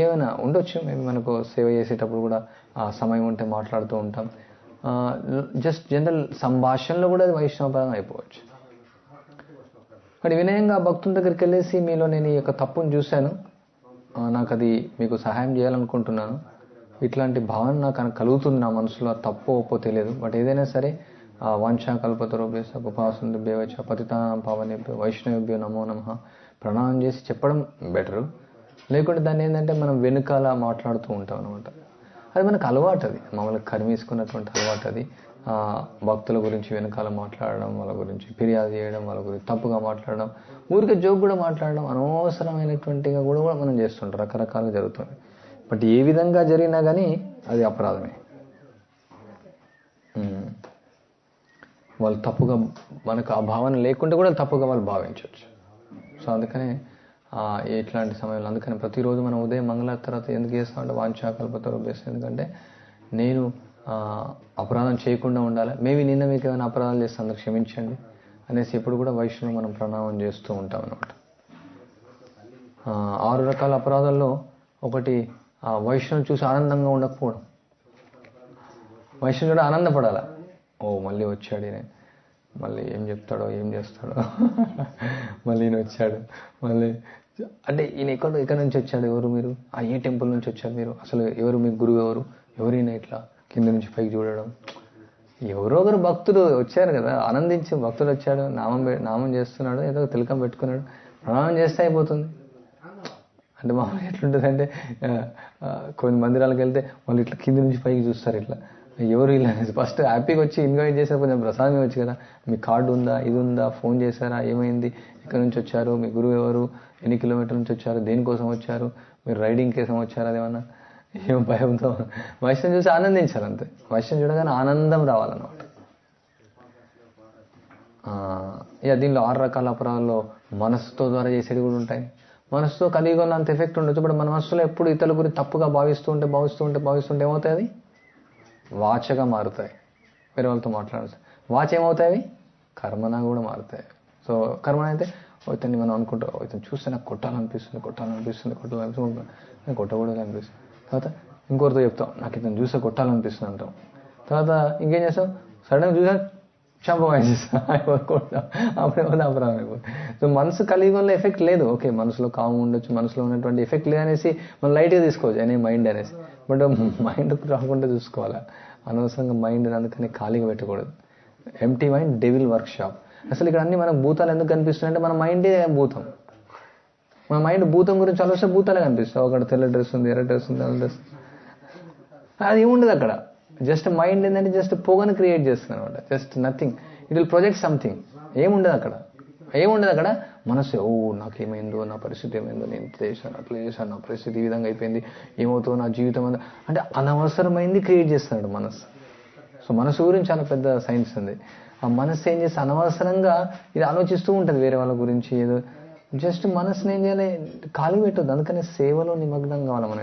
ఏమైనా ఉండొచ్చు మేము మనకు సేవ చేసేటప్పుడు కూడా ఆ సమయం ఉంటే మాట్లాడుతూ ఉంటాం. జస్ట్ జనరల్ సంభాషణలో కూడా అది వైష్ణవపరం అయిపోవచ్చు. కానీ వినయంగా భక్తుల దగ్గరికి వెళ్ళేసి మీలో నేను ఈ యొక్క తప్పును చూశాను, నాకు అది మీకు సహాయం చేయాలనుకుంటున్నాను, ఇట్లాంటి భావన నాకు కలుగుతుంది నా మనసులో, తప్పు ఒప్పో తెలియదు. బట్ ఏదైనా సరే వాంఛా కల్పతరుభ్యశ్చ కృపాసింధుభ్యో చ పతితానాం పావనేభ్యో వైష్ణవేభ్యో నమో నమః ప్రణామం చేసి చెప్పడం బెటరు. లేకుంటే దాన్ని ఏంటంటే మనం వెనుకాల మాట్లాడుతూ ఉంటాం అనమాట. అది మనకు అలవాటు, అది మామూలుగా కర్మీసుకున్నటువంటి అలవాటు. అది భక్తుల గురించి వెనకాల మాట్లాడడం, వాళ్ళ గురించి ఫిర్యాదు చేయడం, వాళ్ళ గురించి తప్పుగా మాట్లాడడం, ఊరికే జోక్ కూడా మాట్లాడడం, అనవసరమైనటువంటిగా కూడా మనం చేస్తుంటాం. రకరకాలుగా జరుగుతుంది. బట్ ఏ విధంగా జరిగినా కానీ అది అపరాధమే. వాళ్ళు తప్పుగా మనకు ఆ భావన లేకుంటే కూడా తప్పుగా వాళ్ళు భావించవచ్చు. సో అందుకనే ఇట్లాంటి సమయంలో అందుకని ప్రతిరోజు మనం ఉదయం మంగళారతి తర్వాత ఎందుకు చేస్తామంటే వాంఛా కల్పతరుభ్యశ్చ, ఎందుకంటే నేను అపరాధం చేయకుండా ఉండాలి. మేబీ నిన్న మీకు ఏమైనా అపరాధాలు చేస్తే అందరూ క్షమించండి అనేసి ఎప్పుడు కూడా వైష్ణవం మనం ప్రణామం చేస్తూ ఉంటాం అనమాట. 6 రకాల అపరాధాల్లో ఒకటి వైష్ణవం చూసి ఆనందంగా ఉండకపోవడం. వైష్ణవుడు ఆనందపడాల, మళ్ళీ వచ్చాడు, మళ్ళీ ఏం చెప్తాడో ఏం చేస్తాడో, మళ్ళీ ఈయన వచ్చాడు, మళ్ళీ అంటే ఈయన ఎక్కడి నుంచి వచ్చాడు, ఎవరు మీరు, ఏ టెంపుల్ నుంచి వచ్చారు మీరు, అసలు ఎవరు మీ గురువు, ఎవరైనా ఇట్లా కింద నుంచి పైకి చూడడం. ఎవరో ఒకరు భక్తుడు వచ్చారు కదా, ఆనందించి భక్తుడు వచ్చాడు, నామం చేస్తున్నాడు, ఏదో తిలకం పెట్టుకున్నాడు, ప్రణామం చేస్తే అయిపోతుంది. అంటే మామూలు ఎట్లుంటుంది అంటే కొన్ని మందిరాలకు వెళ్తే వాళ్ళు ఇట్లా కింద నుంచి పైకి చూస్తారు, ఇట్లా ఎవరు ఇలా ఫస్ట్ హ్యాపీగా వచ్చి ఇన్వైట్ చేశారు, కొంచెం ప్రసాదం ఇవ్వచ్చు కదా, మీ కార్డు ఉందా, ఇది ఉందా, ఫోన్ చేశారా, ఏమైంది, ఎక్కడి నుంచి వచ్చారు, మీ గురువు ఎవరు, ఎన్ని కిలోమీటర్ల నుంచి వచ్చారు, దేనికోసం వచ్చారు, మీరు రైడింగ్ కోసం వచ్చారు, అదేమన్నా ఏం భయంతో. వైష్ణవం చూసి ఆనందించాలి అంతే. వైష్ణవం చూడగానే ఆనందం రావాలన్నమాట. దీనిలో 6 రకాల అపరాధాల్లో మనసుతో ద్వారా చేసేవి కూడా ఉంటాయి. మనసుతో కలిగి ఉన్నంత ఎఫెక్ట్ ఉండొచ్చు. ఇప్పుడు మన మనసులో ఎప్పుడు ఇతరుల గురించి తప్పుగా భావిస్తూ ఉంటే ఏమవుతాయి, అది వాచగా మారుతాయి. వేరే వాళ్ళతో మాట్లాడాల్సి వాచ్ ఏమవుతాయి, కర్మన కూడా మారుతాయి. సో కర్మన అయితే ఇతన్ని మనం అనుకుంటాం, ఇతను చూస్తే నాకు కొట్టాలనిపిస్తుంది కొట్టకూడదు అనిపిస్తుంది. తర్వాత ఇంకోరితో చెప్తాం, నాకు ఇతను చూస్తే కొట్టాలనిపిస్తుంది అంటాం. తర్వాత ఇంకేం చేస్తాం, సడన్గా చూసా చంపేస్తాం, అప్పుడేమో అపరాధం అయిపోతుంది. సో మనసు కలిగి వల్ల ఎఫెక్ట్ లేదు. ఓకే, మనసులో కాము ఉండొచ్చు, మనసులో ఉన్నటువంటి ఎఫెక్ట్ లేదనేసి మనం లైట్గా తీసుకోవచ్చు అనే మైండ్ అనేసి. బట్ మైండ్ రాకుండా చూసుకోవాలి. అనవసరంగా మైండ్ అందుకని ఖాళీగా పెట్టకూడదు. Empty mind devil work shop. అసలు ఇక్కడ అన్ని మనకు భూతాలు ఎందుకు కనిపిస్తున్నాయంటే మన మైండే భూతం. మన మైండ్ భూతం గురించి ఆలోచిస్తే భూతాలే కనిపిస్తాయి. అక్కడ తెల్ల డ్రెస్ ఉంది, ఎర్ర డ్రెస్ ఉంది, నల్ల డ్రెస్, అది ఏముండదు అక్కడ. జస్ట్ మైండ్ ఏంటంటే జస్ట్ పొగను క్రియేట్ చేస్తుంది అనమాట. Just nothing, it will project something. ఏముండదు అక్కడ. మనసు నాకేమైందో, నా పరిస్థితి ఏమైందో, నేను ఇంత చేశాను, అట్లా చేశాను, నా పరిస్థితి ఈ విధంగా అయిపోయింది, ఏమవుతుందో నా జీవితం అంటే అనవసరమైంది క్రియేట్ చేస్తున్నాడు మనసు. సో మనసు గురించి చాలా పెద్ద సైన్స్ ఉంది. ఆ మనసు ఏం చేస్తే అనవసరంగా ఇది ఆలోచిస్తూ ఉంటుంది వేరే వాళ్ళ గురించి ఏదో. జస్ట్ మనసుని ఏం చేయాలి, ఖాళీ పెట్టొద్దు. అందుకనే సేవలో నిమగ్నం కావాలి మనం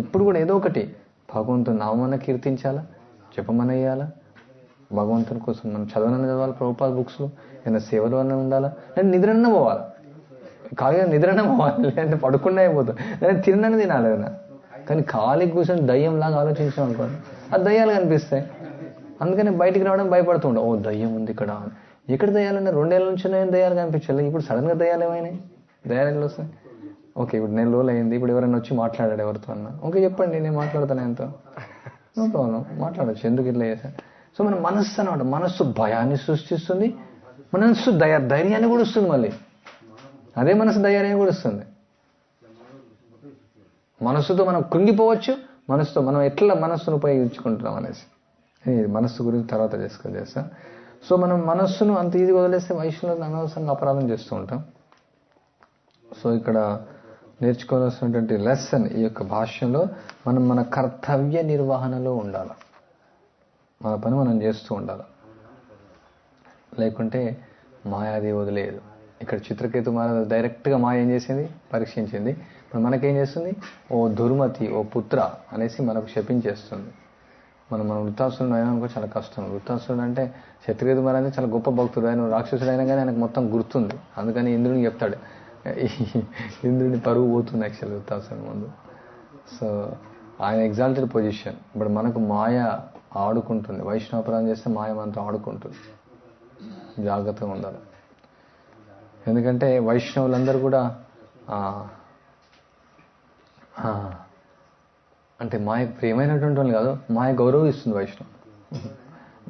ఎప్పుడు కూడా ఏదో ఒకటి. భగవంతుని నామన కీర్తించాలా, జపమన వేయాలా, భగవంతుని కోసం మనం చదవాలి, ప్రభుపాద బుక్స్లో ఏదైనా సేవలో అన్న ఉండాలా, నేను నిద్రన్న పోవాలి, ఖాళీగా నిద్రన్న పోవాలి, లేదంటే పడుకుండా అయిపోతాం, లేదా తినని తినాలి ఏదైనా. కానీ ఖాళీ కూర్చొని దయ్యంలాగా ఆలోచించాం అనుకోండి, ఆ దయ్యాలు కనిపిస్తాయి. అందుకని బయటికి రావడం భయపడుతుంటాం. దయ్యం ఉంది ఇక్కడ. ఎక్కడ దయ్యాలన్నా 2 ఏళ్ళ నుంచి దయ్యాలు కనిపించాలి. ఇప్పుడు సడన్గా దయ్యాలు ఏమైనాయి? దయ్యాలు ఎట్లా వస్తాయి? ఓకే, ఇప్పుడు 4 రోజులు అయింది, ఇప్పుడు ఎవరైనా వచ్చి మాట్లాడాడు ఎవరితో అన్నా, ఓకే చెప్పండి, నేను మాట్లాడతాను, ఎంతో నో ప్రాబ్లం, మాట్లాడచ్చు, ఎందుకు ఇట్లా చేశాను. సో మన మనస్సు అన్నమాట, మనస్సు భయాన్ని సృష్టిస్తుంది, మనస్సు ధైర్యాన్ని కూడా ఇస్తుంది. మళ్ళీ అదే మనసు ధైర్యాన్ని కూడా ఇస్తుంది. మనస్సుతో మనం కృంగిపోవచ్చు, మనసుతో మనం ఎట్లా మనస్సును ఉపయోగించుకుంటున్నాం అనేసి. మనస్సు గురించి తర్వాత చేస్తా. సో మనం మనస్సును అంత ఈజీగా వదిలేస్తే వైష్ణవులను అనవసరంగా అపరాధం చేస్తూ ఉంటాం. సో ఇక్కడ నేర్చుకోవాల్సినటువంటి లెసన్ ఈ యొక్క భాష్యంలో, మనం మన కర్తవ్య నిర్వహణలో ఉండాలి, మన పని మనం చేస్తూ ఉండాలి. లేకుంటే మాయాది వదిలేదు. ఇక్కడ చిత్రకేతు మహారాజు డైరెక్ట్గా మాయ ఏం చేసింది, పరీక్షించింది. మనకేం చేస్తుంది, ఓ దుర్మతి, ఓ పుత్ర అనేసి మనకు శపించేస్తుంది. మనం వృత్తాసురుడు అయినా చాలా కష్టం. వృత్తాసురుడు అంటే చిత్రకేతు మహారాజు చాలా గొప్ప భక్తుడు, ఆయన రాక్షసుడు అయినా కానీ ఆయనకు మొత్తం గుర్తుంది. అందుకని ఇంద్రుడికి చెప్తాడు, ఇంద్రుడిని పరువు పోతుంది యాక్చువల్ వృత్తాసురుడు ముందు. సో ఆయన ఎగ్జాల్టెడ్ పొజిషన్. ఇప్పుడు మనకు మాయ ఆడుకుంటుంది, వైష్ణవపరాధం చేస్తే మాయ మనతో ఆడుకుంటుంది. జాగ్రత్తగా ఉండాలి. ఎందుకంటే వైష్ణవులందరూ కూడా అంటే మాయ ప్రియమైనటువంటి వాళ్ళు కాదు, మాయ గౌరవిస్తుంది వైష్ణవం,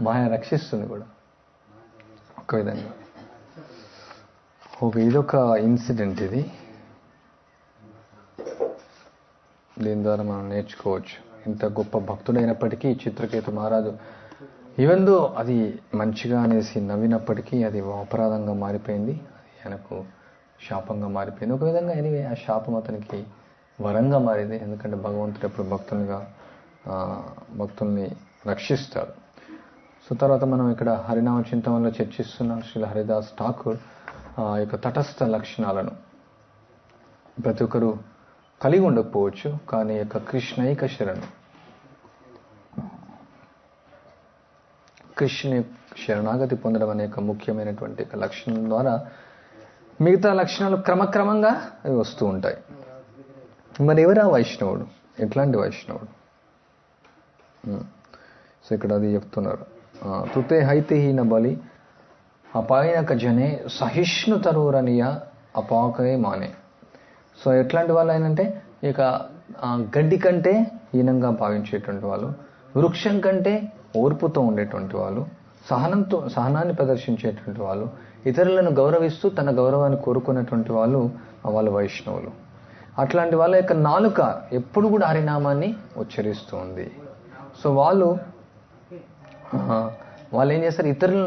మాయ రక్షిస్తుంది కూడా ఒక విధంగా. ఓకే, ఇదొక ఇన్సిడెంట్. ఇది దీని ద్వారా మనం నేర్చుకోవచ్చు. ఇంత గొప్ప భక్తుడైనప్పటికీ చిత్రకేతు మహారాజు ఈవెందో అది మంచిగా అనేసి నవ్వినప్పటికీ అది అపరాధంగా మారిపోయింది, ఆయనకు శాపంగా మారిపోయింది. ఒక విధంగా ఎనివే ఆ శాపం అతనికి వరంగా మారింది. ఎందుకంటే భగవంతుడు ఎప్పుడు భక్తుల్ని రక్షిస్తాడు. సో తర్వాత మనం ఇక్కడ హరినామ చింతనలో చర్చిస్తున్నాం. శ్రీ హరిదాస్ ఠాకూర్ యొక్క తటస్థ లక్షణాలను ప్రతి ఒక్కరూ కలిగి ఉండకపోవచ్చు, కానీ యొక్క కృష్ణైక శరణం, కృష్ణుని శరణాగతి పొందడం అనే ముఖ్యమైనటువంటి లక్షణం ద్వారా మిగతా లక్షణాలు క్రమక్రమంగా అవి వస్తూ ఉంటాయి. మరి ఎవరా వైష్ణవుడు, ఎట్లాంటి వైష్ణవుడు? సో ఇక్కడ అది చెప్తున్నారు, తుతే హైతిహీన బలి అపాయక జనే సహిష్ణు తరురనియ అపాకే మానే. సో ఎట్లాంటి వాళ్ళు అయినంటే ఇక గడ్డి కంటే హీనంగా భావించేటువంటి వాళ్ళు, వృక్షం కంటే ఓర్పుతో ఉండేటువంటి వాళ్ళు, సహనాన్ని ప్రదర్శించేటువంటి వాళ్ళు, ఇతరులను గౌరవిస్తూ తన గౌరవాన్ని కోరుకునేటువంటి వాళ్ళు వైష్ణవులు. అట్లాంటి వాళ్ళ యొక్క నాలుక ఎప్పుడు కూడా హరినామాన్ని ఉచ్చరిస్తూ ఉంది. సో వాళ్ళు ఏం చేస్తారు,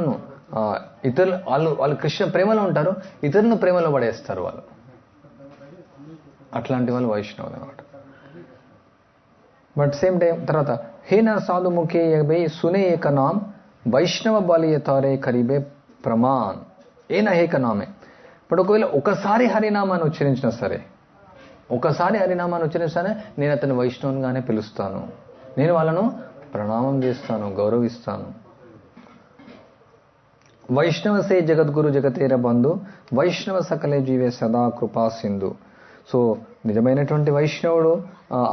వాళ్ళు కృష్ణ ప్రేమలో ఉంటారు, ఇతరులను ప్రేమలో పడేస్తారు వాళ్ళు. అట్లాంటి వాళ్ళు వైష్ణవులు అన్నమాట. బట్ సేమ్ టైం తర్వాత హేన సాధు ముఖే బై సునే ఏక నామ్ వైష్ణవ బాలియ తారే కరీబే ప్రమాన్ ఏన ఏక నామే. ఇప్పుడు ఒకవేళ ఒకసారి హరినామాన్ని ఉచ్చరించినా సరే, నేను అతని వైష్ణవునిగానే పిలుస్తాను, నేను వాళ్ళను ప్రణామం చేస్తాను, గౌరవిస్తాను. వైష్ణవ సే జగద్గురు జగతేర బంధు వైష్ణవ సకలే జీవే సదా కృపా సింధు. సో నిజమైనటువంటి వైష్ణవుడు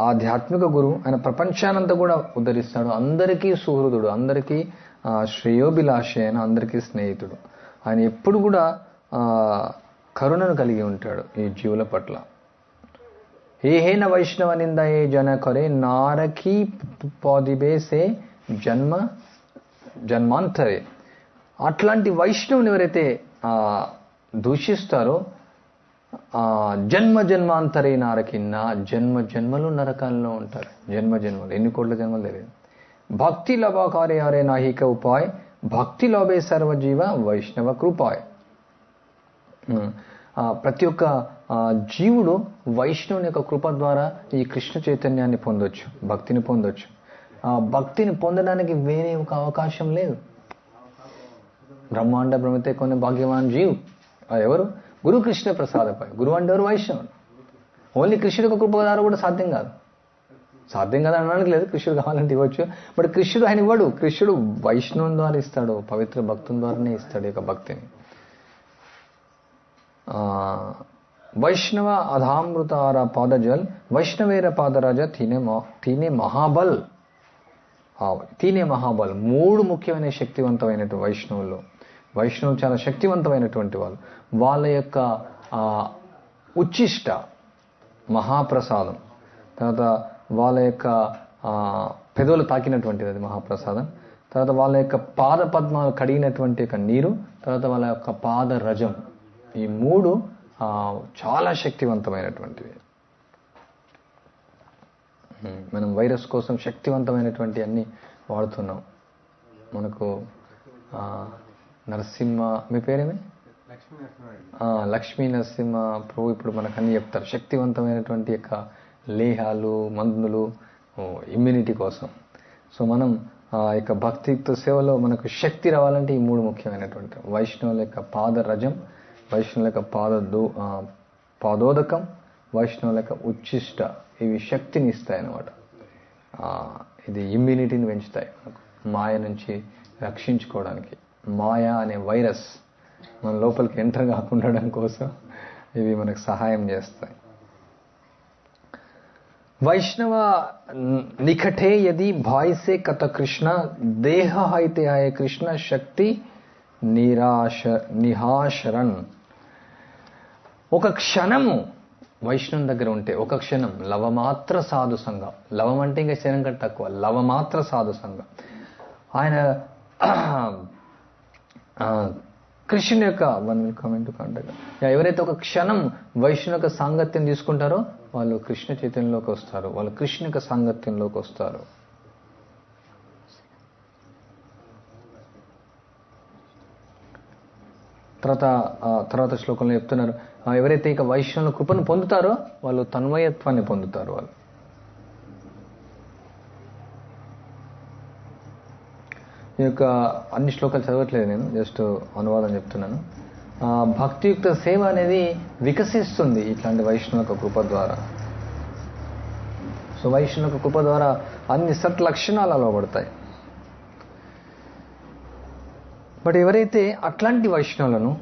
ఆధ్యాత్మిక గురువు. ఆయన ప్రపంచానంతా కూడా ఉద్ధరిస్తాడు. అందరికీ సుహృదుడు, అందరికీ శ్రేయోభిలాషి, అయిన అందరికీ స్నేహితుడు. ఆయన ఎప్పుడు కూడా కరుణను కలిగి ఉంటాడు ఈ జీవుల పట్ల. ఏహేన వైష్ణవ నింద ఏ జన కరే నారకీ పౌదిబే సే జన్మాంతరే. అట్లాంటి వైష్ణవుని ఎవరైతే దూషిస్తారో జన్మ జన్మాంతరే నారకిన్న, జన్మ జన్మలు నరకాల్లో ఉంటారు. జన్మ జన్మలు, ఎన్ని కోట్ల జన్మలు తెలియదు. భక్తి లభాకారే హరే నాహిక ఉపాయ్, భక్తి లోభే సర్వజీవ వైష్ణవ కృపాయ్. ప్రతి ఒక్క జీవుడు వైష్ణవుని యొక్క కృప ద్వారా ఈ కృష్ణ చైతన్యాన్ని పొందొచ్చు, భక్తిని పొందొచ్చు. భక్తిని పొందడానికి వేరే ఒక అవకాశం లేదు. బ్రహ్మాండ బ్రహ్మతే కొన్ని భాగ్యవాన్ జీవ్ ఎవరు? గురు కృష్ణ ప్రసాదపై. గురువు అంటే ఎవరు? వైష్ణవుడు. ఓన్లీ కృష్ణుడి యొక్క కృప ద్వారా కూడా సాధ్యం కాదు. సాధ్యం కాదు అనడానికి లేదు, కృష్ణుడు కావాలంటే ఇవ్వచ్చు. బట్ కృష్ణుడు ఆయన ఇవ్వడు. కృష్ణుడు వైష్ణవం ద్వారా ఇస్తాడు, పవిత్ర భక్తుల ద్వారానే ఇస్తాడు ఈ యొక్క భక్తిని. వైష్ణవ అధామృతార పాదజల్ వైష్ణవేర పాదరాజ తీనే మహాబల్. తీనే మహాబల్. 3 ముఖ్యమైన శక్తివంతమైనటువంటి వైష్ణవులు. వైష్ణవులు చాలా శక్తివంతమైనటువంటి వాళ్ళు. వాళ్ళ యొక్క ఉచ్చిష్ట మహాప్రసాదం, తర్వాత వాళ్ళ యొక్క పెదవులు తాకినటువంటిది అది మహాప్రసాదం, తర్వాత వాళ్ళ యొక్క పాద పద్మాలు కడిగినటువంటి యొక్క నీరు, తర్వాత వాళ్ళ యొక్క పాద రజం. ఈ 3 చాలా శక్తివంతమైనటువంటివి. మనం వైరస్ కోసం శక్తివంతమైనటువంటి అన్ని వాడుతున్నాం. మనకు నరసింహ, మీ పేరేమి? లక్ష్మీ నరసింహ ప్రభు ఇప్పుడు మనకు అన్ని చెప్తారు. శక్తివంతమైనటువంటి యొక్క లేహాలు, మందులు ఇమ్యూనిటీ కోసం. సో మనం యొక్క భక్తిత్వ సేవలో మనకు శక్తి రావాలంటే ఈ 3 ముఖ్యమైనటువంటి వైష్ణవుల యొక్క పాద రజం, వైష్ణవుల యొక్క పాదోదకం, వైష్ణవుల యొక్క ఉచ్చిష్ట. ఇవి శక్తిని ఇస్తాయి అన్నమాట. ఇది ఇమ్యూనిటీని పెంచుతాయి మనకు, మాయ నుంచి రక్షించుకోవడానికి. మాయ అనే వైరస్ మన లోపలికి ఎంటర్ కాకుండా కోసం ఇవి మనకు సహాయం చేస్తాయి. వైష్ణవ నికటే యది భాయిసే కథ కృష్ణ దేహ హైతే హయ కృష్ణ శక్తి నిహాశరణ్. ఒక క్షణము వైష్ణవం దగ్గర ఉంటే, ఒక క్షణం లవమాత్ర సాధు సంఘం. లవం అంటే ఇంకా శరం కంటే తక్కువ, లవమాత్ర సాధు సంఘం. ఆయన కృష్ణుని యొక్క ఎవరైతే ఒక క్షణం వైష్ణవ యొక్క సాంగత్యం తీసుకుంటారో వాళ్ళు కృష్ణ చైతన్యంలోకి వస్తారు, వాళ్ళు కృష్ణ యొక్క సాంగత్యంలోకి వస్తారు. తర్వాత శ్లోకంలో చెప్తున్నారు, ఎవరైతే ఇక వైష్ణవుల కృపను పొందుతారో వాళ్ళు తన్మయత్వాన్ని పొందుతారు. వాళ్ళు ఈ యొక్క అన్ని శ్లోకాలు చదవట్లేదు నేను, జస్ట్ అనువాదం చెప్తున్నాను. భక్తియుక్త సేవ అనేది వికసిస్తుంది ఇట్లాంటి వైష్ణవ కృప ద్వారా. సో వైష్ణవ కృప ద్వారా అన్ని సత్ లక్షణాలు అలవబడతాయి. బట్ ఎవరైతే అట్లాంటి వైష్ణవులను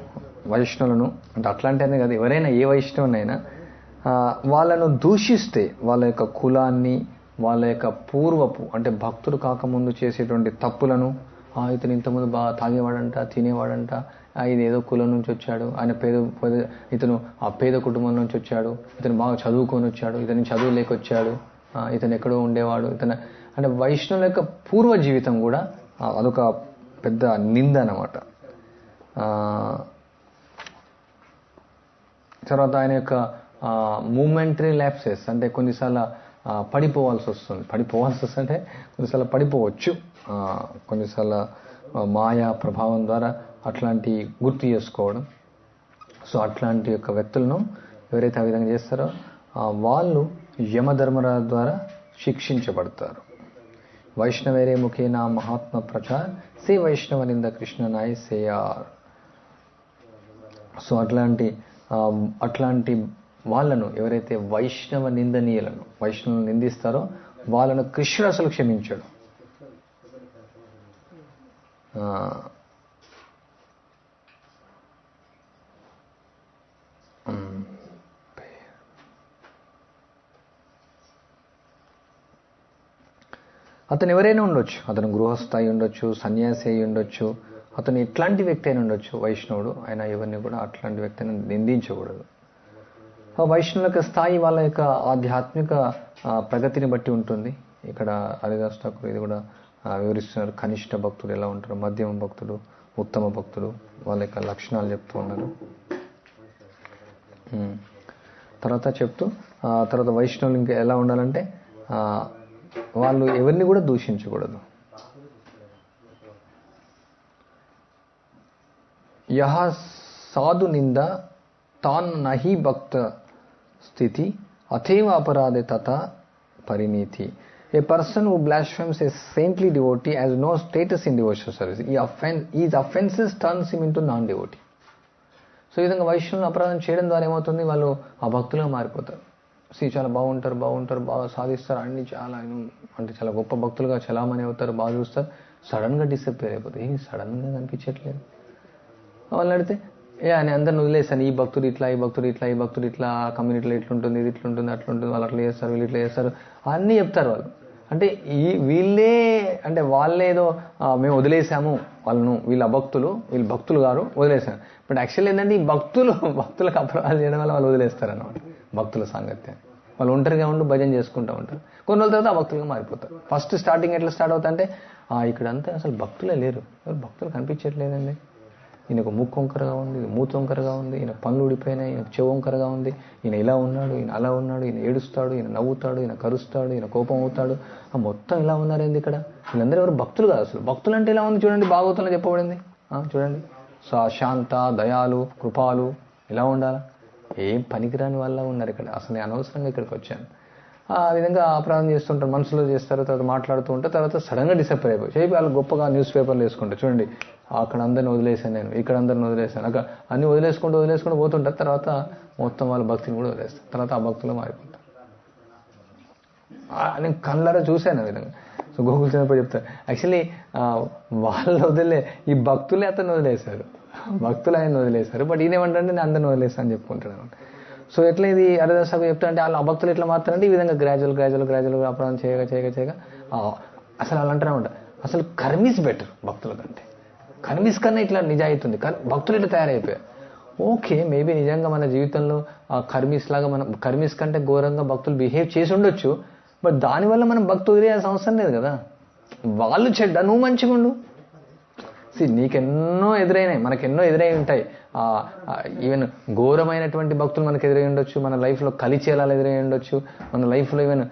అంటే అట్లాంటి అనే కాదు, ఎవరైనా ఏ వైష్ణవునైనా వాళ్ళను దూషిస్తే, వాళ్ళ యొక్క కులాన్ని, వాళ్ళ యొక్క పూర్వపు అంటే భక్తుడు కాకముందు చేసేటువంటి తప్పులను, ఇతను ఇంతకుముందు బాగా తాగేవాడంట, తినేవాడంట, ఇది ఏదో కులం నుంచి వచ్చాడు, ఆయన ఇతను ఆ పేద కుటుంబం నుంచి వచ్చాడు, ఇతను బాగా చదువుకొని వచ్చాడు, ఇతని చదువు లేకొచ్చాడు, ఇతను ఎక్కడో ఉండేవాడు, అంటే వైష్ణవుల యొక్క పూర్వ జీవితం కూడా అదొక పెద్ద నింద అన్నమాట. తర్వాత ఆయన యొక్క మూమెంటరీ ల్యాప్సెస్ అంటే కొన్నిసార్లు పడిపోవాల్సి వస్తుంది అంటే కొన్నిసార్లు పడిపోవచ్చు, కొన్నిసార్లు మాయా ప్రభావం ద్వారా అట్లాంటి గుర్తు చేసుకోవడం. సో అట్లాంటి యొక్క వ్యక్తులను ఎవరైతే ఆ విధంగా చేస్తారో వాళ్ళు యమధర్మరాజు ద్వారా శిక్షించబడతారు. వైష్ణవేరే ముఖేనా మహాత్మ ప్రచార్ సే వైష్ణవ నింద కృష్ణ నాయ్ సేయార్. సో అట్లాంటి వాళ్ళను ఎవరైతే వైష్ణవ నిందనీయులను, వైష్ణవులను నిందిస్తారో వాళ్ళను కృష్ణుడు అసలు క్షమించాడు. అతను ఎవరైనా ఉండొచ్చు, అతను గృహస్థ అయి ఉండొచ్చు, సన్యాసి అయి ఉండొచ్చు, అతను ఎట్లాంటి వ్యక్తి అయినా ఉండొచ్చు. వైష్ణవుడు ఆయన ఎవరిని కూడా అట్లాంటి వ్యక్తిని నిందించకూడదు. ఆ వైష్ణవుల యొక్క స్థాయి వాళ్ళ యొక్క ఆధ్యాత్మిక ప్రగతిని బట్టి ఉంటుంది. ఇక్కడ హరిదాస్ ఠాకూర్ ఇది కూడా వివరిస్తున్నారు. కనిష్ట భక్తుడు ఎలా ఉంటారు, మధ్యమ భక్తుడు, ఉత్తమ భక్తుడు, వాళ్ళ యొక్క లక్షణాలు చెప్తూ ఉన్నారు. తర్వాత చెప్తూ తర్వాత వైష్ణవులు ఇంకా ఎలా ఉండాలంటే వాళ్ళు ఎవరిని కూడా దూషించకూడదు. యహ సాధు నింద తాన్ నహి భక్త స్థితి అథేవ అపరాధే తథా Parineeti. A person who blasphemes a saintly devotee has no status in devotional service. His offenses turns him into non-devotee. So ఈ విధంగా వైష్ణవులు అపరాధం చేయడం ద్వారా ఏమవుతుంది, వాళ్ళు ఆ భక్తులుగా మారిపోతారు. చాలా బాగుంటారు, బాగా సాధిస్తారు, అన్ని చాలా అంటే చాలా గొప్ప భక్తులుగా చలామణి అవుతారు, బాగా చూస్తారు. సడన్గా డిసప్పేర్ అయిపోతారు. ఏమి సడన్గా కనిపించట్లేదు. వాళ్ళని అడిగితే అని అందరిని వదిలేస్తాను, ఈ భక్తుడు ఇట్లా, ఈ భక్తుడు ఇట్లా, ఈ భక్తుడు ఇట్లా, కమ్యూనిటీలో ఇట్లుంటుంది, ఇది ఇట్లుంటుంది, అట్లుంటుంది, వాళ్ళు అట్లా చేస్తారు, వీళ్ళు ఇట్లా చేస్తారు అన్నీ చెప్తారు వాళ్ళు. అంటే వీళ్ళే అంటే వాళ్ళేదో మేము వదిలేసాము వాళ్ళను, వీళ్ళ భక్తులు, వీళ్ళు భక్తులు గారు వదిలేసాను. బట్ యాక్చువల్లీ ఏంటంటే ఈ భక్తులకు అపరాధాలు చేయడం వల్ల వాళ్ళు వదిలేస్తారు అన్నమాట భక్తుల సాంగత్యాన్ని. వాళ్ళు ఒంటరిగా ఉండి భజన చేసుకుంటూ ఉంటారు. కొన్ని రోజుల తర్వాత ఆ భక్తులుగా మారిపోతారు. ఫస్ట్ స్టార్టింగ్ ఎట్లా స్టార్ట్ అవుతుందంటే ఇక్కడంతా అసలు భక్తులే లేరు, భక్తులు కనిపించట్లేదండి. ఈయనకు ముక్కు వంకరగా ఉంది, మూతి వంకరగా ఉంది, ఈయన పనులు ఊడిపోయినాయి, ఈయన చెవు వంకరగా ఉంది, ఈయన ఇలా ఉన్నాడు, ఈయన అలా ఉన్నాడు, ఈయన ఏడుస్తాడు, ఈయన నవ్వుతాడు, ఈయన కరుస్తాడు, ఈయన కోపం అవుతాడు, మొత్తం ఇలా ఉన్నారేంది ఇక్కడ. వీళ్ళందరూ ఎవరు భక్తులు కాదు. అసలు భక్తులు అంటే ఇలా ఉంది చూడండి, భాగవతంలో చెప్పబడింది చూడండి. శాంత, దయాలు, కృపాలు ఇలా ఉండాలా. ఏం పనికిరాని వాళ్ళ ఉన్నారు ఇక్కడ. అసలు అనవసరంగా ఇక్కడికి వచ్చాను. ఆ విధంగా అపరాధం చేస్తుంటారు, మనసులో చేస్తారు, తర్వాత మాట్లాడుతూ ఉంటారు, తర్వాత సడన్గా డిసప్పేర్ అయిపోయి వాళ్ళు గొప్పగా న్యూస్ పేపర్లు వేసుకుంటారు. చూడండి అక్కడ అందరిని వదిలేసాను నేను, ఇక్కడ అందరిని వదిలేసాను, అక్కడ అన్ని వదిలేసుకుంటూ పోతుంటారు. తర్వాత మొత్తం వాళ్ళ భక్తిని కూడా వదిలేస్తారు. తర్వాత ఆ భక్తులు మారిపోతారు. నేను కళ్ళారా చూశాను ఆ విధంగా. సో గోకుల్ చిన్నప్పుడు చెప్తారు, యాక్చువల్లీ వాళ్ళు వదిలే ఈ భక్తులే అతను వదిలేశారు, భక్తులు ఆయన వదిలేశారు. బట్ ఈయనేమంటే నేను అందరిని వదిలేస్తాను అని చెప్పుకుంటాడు అనమాట. సో ఎట్లా ఇది హరిదాస్ ఠాకూర్ చెప్తా అంటే వాళ్ళు భక్తులు ఎట్లా మారుతారంటే ఈ విధంగా గ్రాడ్యువల్ అపరాధం చేయగా అసలు అలా అంటానే ఉంటారు. అసలు కర్మీస్ బెటర్ భక్తుల కంటే. కర్మీస్ కన్నా ఇట్లా నిజాయితీ ఉంది, భక్తులు ఇట్లా తయారైపోయారు. ఓకే, మేబీ నిజంగా మన జీవితంలో కర్మీస్ లాగా మనం కర్మీస్ కంటే ఘోరంగా భక్తులు బిహేవ్ చేసి ఉండొచ్చు. బట్ దానివల్ల మనం భక్తులు వదిలేయాల్సిన అవసరం లేదు కదా. వాళ్ళు చెడ్డ, నువ్వు మంచిగా ఉండు. నీకెన్నో ఎదురైనాయి, మనకెన్నో ఎదురై ఉంటాయి. ఈవెన్ ఘోరమైనటువంటి భక్తులు మనకు ఎదురై ఉండొచ్చు, మన లైఫ్లో కలిచేలాలు ఎదురై ఉండొచ్చు, మన లైఫ్లో ఈవెన్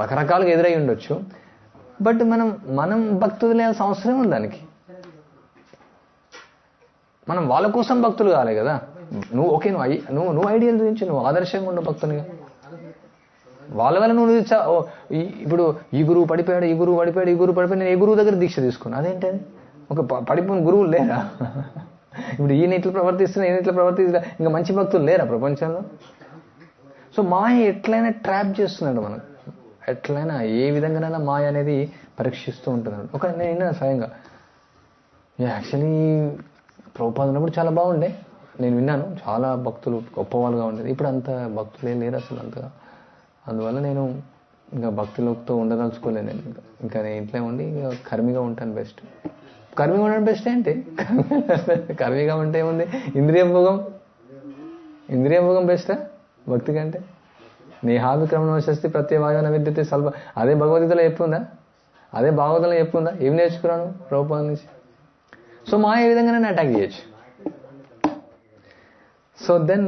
రకరకాలుగా ఎదురై ఉండొచ్చు. బట్ మనం భక్తులు వదిలేయాల్సిన అవసరం ఉంది దానికి. మనం వాళ్ళ కోసం భక్తులు కాలే కదా. నువ్వు ఓకే, నువ్వు ఐడియల్ చూపించు, నువ్వు ఆదర్శంగా ఉండు భక్తునిగా. వాళ్ళ వల్ల నువ్వు ఇప్పుడు ఈ గురువు పడిపోయాడు, ఈ గురువు నేను ఏ గురువు దగ్గర దీక్ష తీసుకున్నా, అదేంటది? ఒక పడిపోయిన గురువులు లేరా? ఇప్పుడు ఈయన ఇట్లా ప్రవర్తిస్తున్నా ఇంకా మంచి భక్తులు లేరా ప్రపంచంలో? సో మాయ ఎట్లయినా ట్రాప్ చేస్తున్నాడు మనకు, ఎట్లయినా ఏ విధంగానైనా మాయ అనేది పరీక్షిస్తూ ఉంటున్నాడు. నేను విన్నాను స్వయంగా. యాక్చువల్లీ ప్రభుపాద ఉన్నప్పుడు చాలా బాగుండే, నేను విన్నాను, చాలా భక్తులు గొప్పవాళ్ళుగా ఉండేది. ఇప్పుడు అంత భక్తులే లేరు అసలు అంతగా. అందువల్ల నేను ఇంకా భక్తులతో ఉండదలుచుకోలేను. నేను ఇంకా నేను ఇంట్లో ఉండి కర్మిగా ఉంటాను బెస్ట్. కర్మిగా ఉండడం బెస్ట్ ఏంటి? కర్మిగా ఉంటే ఏముంది, ఇంద్రియ భోగం బెస్టా భక్తి కంటే? నేహాభిక్రమణ వశస్తి ప్రత్యవాయన విద్యుత్ స్వల్ప. అదే భగవద్గీతలో చెప్పుందా? ఏం నేర్చుకున్నాను ప్రభుపాద నుంచి? సో మా ఏ విధంగానే అటాక్ చేయొచ్చు. సో దెన్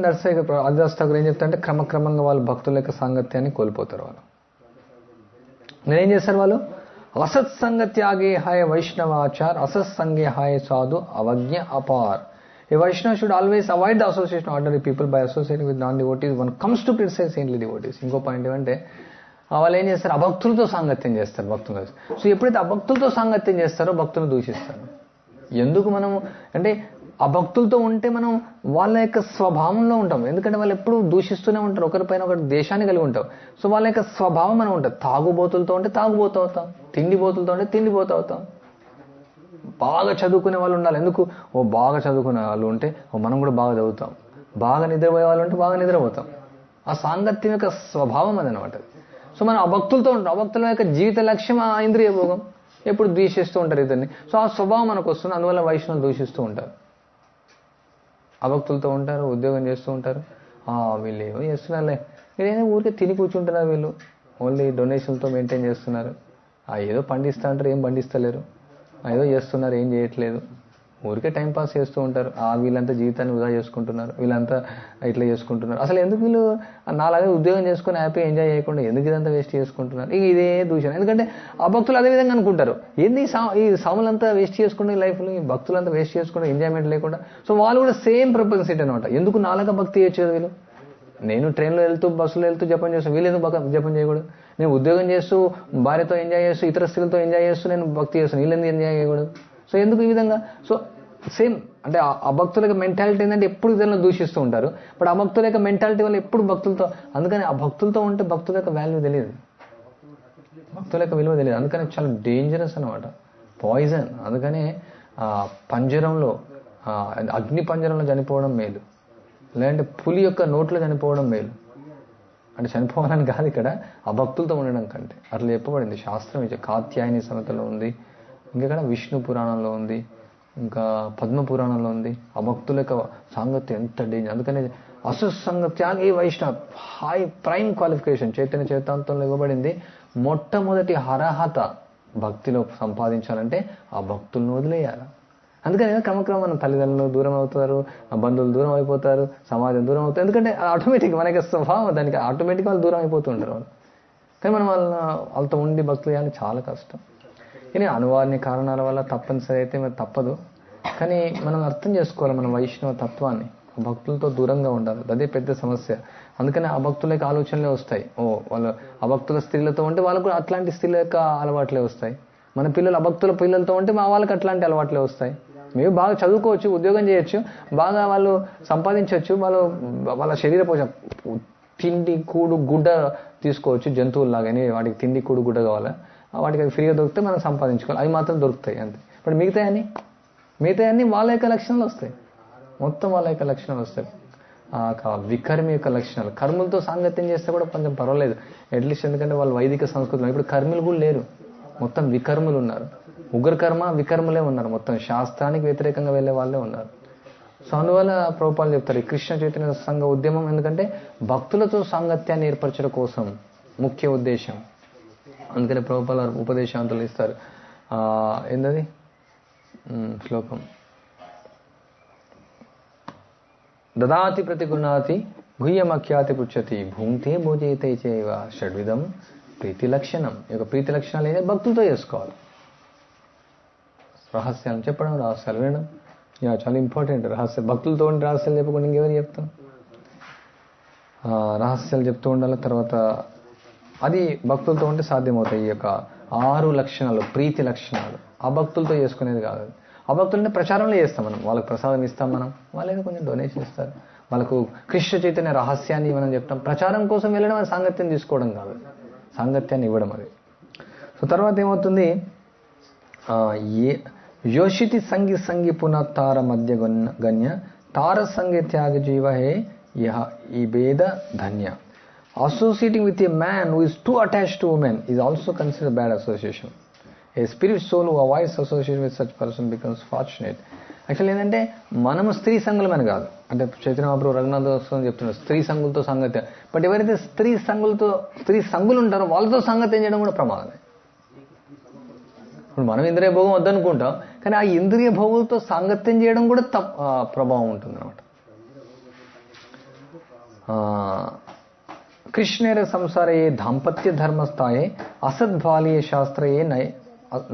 హరిదాస్ ఠాకూర్ ఏం చెప్తా అంటే క్రమక్రమంగా వాళ్ళు భక్తుల యొక్క సాంగత్యాన్ని కోల్పోతారు. వాళ్ళు నేనేం చేస్తారు, వాళ్ళు असत्संगत्यागे हाय वैष्णवाचार असत्संगे हाय साधु अवज्ञ अपार. A Vaishnava should always avoid the association of ordinary people by associating with non-devotees. One comes to criticize saintly devotees. ఇంకో పాయింట్ ఏమంటే వాళ్ళు ఏం చేస్తారు, అభక్తులతో సాంగత్యం చేస్తారు భక్తులు. సో ఎప్పుడైతే అభక్తులతో సాంగత్యం చేస్తారో భక్తులను దూషిస్తారు. ఎందుకు మనము అంటే ఆ భక్తులతో ఉంటే మనం వాళ్ళ యొక్క స్వభావంలో ఉంటాం. ఎందుకంటే వాళ్ళు ఎప్పుడు దూషిస్తూనే ఉంటారు, ఒకరిపైన ఒకటి దేశాన్ని కలిగి ఉంటాం. సో వాళ్ళ యొక్క స్వభావం మనం ఉంటుంది. తాగుబోతులతో ఉంటే తాగుబోతూ అవుతాం, తిండిబోతులతో ఉంటే తిండిపోతూ అవుతాం. బాగా చదువుకునే వాళ్ళు ఉండాలి. ఎందుకు? బాగా చదువుకునే వాళ్ళు ఉంటే మనం కూడా బాగా చదువుతాం. బాగా నిద్రపోయే వాళ్ళు ఉంటే బాగా నిద్రపోతాం. ఆ సాంగత్యం యొక్క స్వభావం అదనమాట. సో మనం అభక్తులతో ఉంటాం. అభక్తుల యొక్క జీవిత లక్ష్యం ఆ ఇంద్రియ భోగం. ఎప్పుడు ద్వేషిస్తూ ఉంటారు ఇతన్ని. సో ఆ స్వభావం మనకు వస్తుంది. అందువల్ల వైష్ణవులు దూషిస్తూ ఉంటారు. అభక్తులతో ఉంటారు, ఉద్యోగం చేస్తూ ఉంటారు. వీళ్ళు ఏమో చేస్తున్నారులే, వీళ్ళేమో ఊరికే తిని కూర్చుంటున్నారు, వీళ్ళు ఓన్లీ డొనేషన్తో మెయింటైన్ చేస్తున్నారు. ఏదో పండిస్తా అంటారు, ఏం పండిస్తలేరు. ఏదో చేస్తున్నారు, ఏం చేయట్లేదు. ఊరికే టైంపాస్ చేస్తూ ఉంటారు. వీళ్ళంతా జీవితాన్ని వృధా చేసుకుంటున్నారు, వీళ్ళంతా ఇట్లా చేసుకుంటున్నారు. అసలు ఎందుకు వీళ్ళు నాలాగే ఉద్యోగం చేసుకుని హ్యాపీ ఎంజాయ్ చేయకుండా ఎందుకు ఇదంతా వేస్ట్ చేసుకుంటున్నారు? ఇదే దూషణ. ఎందుకంటే ఆ భక్తులు అదే విధంగా అనుకుంటారు. ఏంది ఈ సాములంతా వేస్ట్ చేసుకుంటే లైఫ్లో, ఈ భక్తులంతా వేస్ట్ చేసుకుంటే ఎంజాయ్మెంట్ లేకుండా. సో వాళ్ళు కూడా సేమ్ ప్రొపెన్సిటీ అనమాట. ఎందుకు నాలాగా భక్తి చేయొచ్చు వీళ్ళు? నేను ట్రైన్లో వెళ్తూ బస్సులో వెళ్తూ జపం చేస్తాను, వీళ్ళు ఎందుకు జపం చేయకూడదు? నేను ఉద్యోగం చేస్తూ భార్యతో ఎంజాయ్ చేస్తూ ఇతర స్త్రీలతో ఎంజాయ్ చేస్తూ నేను భక్తి చేస్తాను, వీళ్ళు ఎందుకు ఎంజాయ్ చేయకూడదు? సో ఎందుకు ఈ విధంగా? సో సేమ్ అంటే ఆ భక్తుల యొక్క మెంటాలిటీ ఏంటంటే ఎప్పుడు ఇతరులను దూషిస్తూ ఉంటారు. బట్ ఆ భక్తుల యొక్క మెంటాలిటీ వల్ల ఎప్పుడు భక్తులతో, అందుకని ఆ భక్తులతో ఉంటే భక్తుల యొక్క వాల్యూ తెలియదు, భక్తుల యొక్క విలువ తెలియదు. అందుకని చాలా డేంజరస్ అనమాట, పాయిజన్. అందుకనే పంజరంలో అగ్ని పంజరంలో చనిపోవడం మేలు, లేదంటే పులి యొక్క నోట్లో చనిపోవడం మేలు. అంటే చనిపోవాలని కాదు, ఇక్కడ ఆ భక్తులతో ఉండడం కంటే. అట్లా చెప్పబడింది శాస్త్రం. కాత్యాయని సమతలో ఉంది, ఇంకెక్కడ విష్ణు పురాణంలో ఉంది, ఇంకా పద్మ పురాణంలో ఉంది. ఆ భక్తుల యొక్క సాంగత్యం ఎంత డేంజర్. అందుకని అసుసంగత్యాన్ని వైష్ణవ్ హై ప్రైమ్ క్వాలిఫికేషన్ చైతన్య చైతాంతంలో ఇవ్వబడింది. మొట్టమొదటి అర్హత భక్తిలో సంపాదించాలంటే ఆ భక్తులను వదిలేయాలి. అందుకని క్రమక్రమం మన తల్లిదండ్రులు దూరం అవుతారు, బంధువులు దూరం అయిపోతారు, సమాజం దూరం అవుతారు. ఎందుకంటే ఆటోమేటిక్ మనకి స్వభావం, దానికి ఆటోమేటిక్ వాళ్ళు దూరం అయిపోతూ ఉంటారు వాళ్ళు. కానీ మనం వాళ్ళతో ఉండి భక్తులు చేయాలని చాలా కష్టం. కానీ అనివార్య కారణాల వల్ల తప్పనిసరి అయితే మరి తప్పదు. కానీ మనం అర్థం చేసుకోవాలి మన వైష్ణవ తత్వాన్ని. భక్తులతో దూరంగా ఉండాలి, అదే పెద్ద సమస్య. అందుకని ఆ భక్తుల ఆలోచనలే వస్తాయి. వాళ్ళు అభక్తుల స్త్రీలతో ఉంటే వాళ్ళకు అట్లాంటి స్త్రీల యొక్క అలవాట్లే వస్తాయి. మన పిల్లలు అభక్తుల పిల్లలతో ఉంటే మా వాళ్ళకి అట్లాంటి అలవాట్లే వస్తాయి. మేము బాగా చదువుకోవచ్చు, ఉద్యోగం చేయొచ్చు, బాగా వాళ్ళు సంపాదించవచ్చు, వాళ్ళ శరీర పోషణ తిండి కూడు గుడ్డ తీసుకోవచ్చు, జంతువుల్లాగానే వాటికి తిండి కూడు గుడ్డ కావాలా, వాటికి అది ఫ్రీగా దొరికితే మనం సంపాదించుకోవాలి, అవి మాత్రం దొరుకుతాయి అంతే. బట్ మిగతాయన్నీ వాళ్ళ యొక్క లక్షణాలు వస్తాయి, మొత్తం వాళ్ళ యొక్క లక్షణాలు వస్తాయి. వికర్మి యొక్క లక్షణాలు. కర్ములతో సాంగత్యం చేస్తే కూడా కొంచెం పర్వాలేదు అట్లీస్ట్, ఎందుకంటే వాళ్ళు వైదిక సంస్కృతిలో. ఇప్పుడు కర్ములు కూడా లేరు, మొత్తం వికర్ములు ఉన్నారు. ఉగ్రకర్మ వికర్మలే ఉన్నారు, మొత్తం శాస్త్రానికి వ్యతిరేకంగా వెళ్ళే వాళ్ళే ఉన్నారు. సో అందువల్ల ప్రభుపాలు చెప్తారు ఈ కృష్ణ చైతన్య సంఘ ఉద్యమం ఎందుకంటే భక్తులతో సాంగత్యాన్ని ఏర్పరచడం కోసం ముఖ్య ఉద్దేశం. అందుకని ప్రభుపాల ఉపదేశాంతులు ఇస్తారు. ఏంటది శ్లోకం? దదాతి ప్రతిగుణాతి గుహ్యమఖ్యాతి పుచ్చతి భూంతే భోజయితే చేవ షడ్విధం ప్రీతి లక్షణం. ఈ యొక్క ప్రీతి లక్షణాలు ఏదైతే భక్తులతో చేసుకోవాలి. రహస్యాలు చెప్పడం, రహస్యాలు వినడం, చాలా ఇంపార్టెంట్. భక్తులతో ఉండి రహస్యాలు చెప్పకుండా ఇంకెవరు చెప్తాం? రహస్యాలు చెప్తూ ఉండాలి. తర్వాత అది భక్తులతో ఉంటే సాధ్యమవుతాయి. ఈ యొక్క 6 లక్షణాలు ప్రీతి లక్షణాలు ఆ భక్తులతో చేసుకునేది కాదు. ఆ భక్తులంటే ప్రచారంలో చేస్తాం మనం, వాళ్ళకి ప్రసాదం ఇస్తాం మనం, వాళ్ళేదో కొంచెం డొనేషన్ ఇస్తారు, వాళ్ళకు కృష్ణ చైతన్య రహస్యాన్ని మనం చెప్తాం. ప్రచారం కోసం వెళ్ళడం అది సాంగత్యం తీసుకోవడం కాదు, సాంగత్యాన్ని ఇవ్వడం అది. సో తర్వాత ఏమవుతుంది? యోషితి సంగి పునః మధ్య గణ్య తార సంగి త్యాగ జీవ హే యహ ఈ భేద ధన్య. Associating with a man who is too attached to women is also considered bad association. A spirit soul who avoids association with such person becomes fortunate. Actually ఏంటంటే మనము స్త్రీ సంగులమని కాదు, అంటే చైతన్య మహాప్రభు రఘునాథ అని చెప్తున్నారు స్త్రీ సంగులతో సాంగత్యం. బట్ ఎవరైతే స్త్రీ సంగులు ఉంటారో వాళ్ళతో సాంగత్యం చేయడం కూడా ప్రమాదమే. ఇప్పుడు మనం ఇంద్రియ భోగం వద్దనుకుంటాం, కానీ ఆ ఇంద్రియ భోగులతో సాంగత్యం చేయడం కూడా ప్రభావం ఉంటుంది అన్నమాట. కృష్ణేర సంసారే దాంపత్య ధర్మస్థాయే అసద్భాలీయ శాస్త్రయే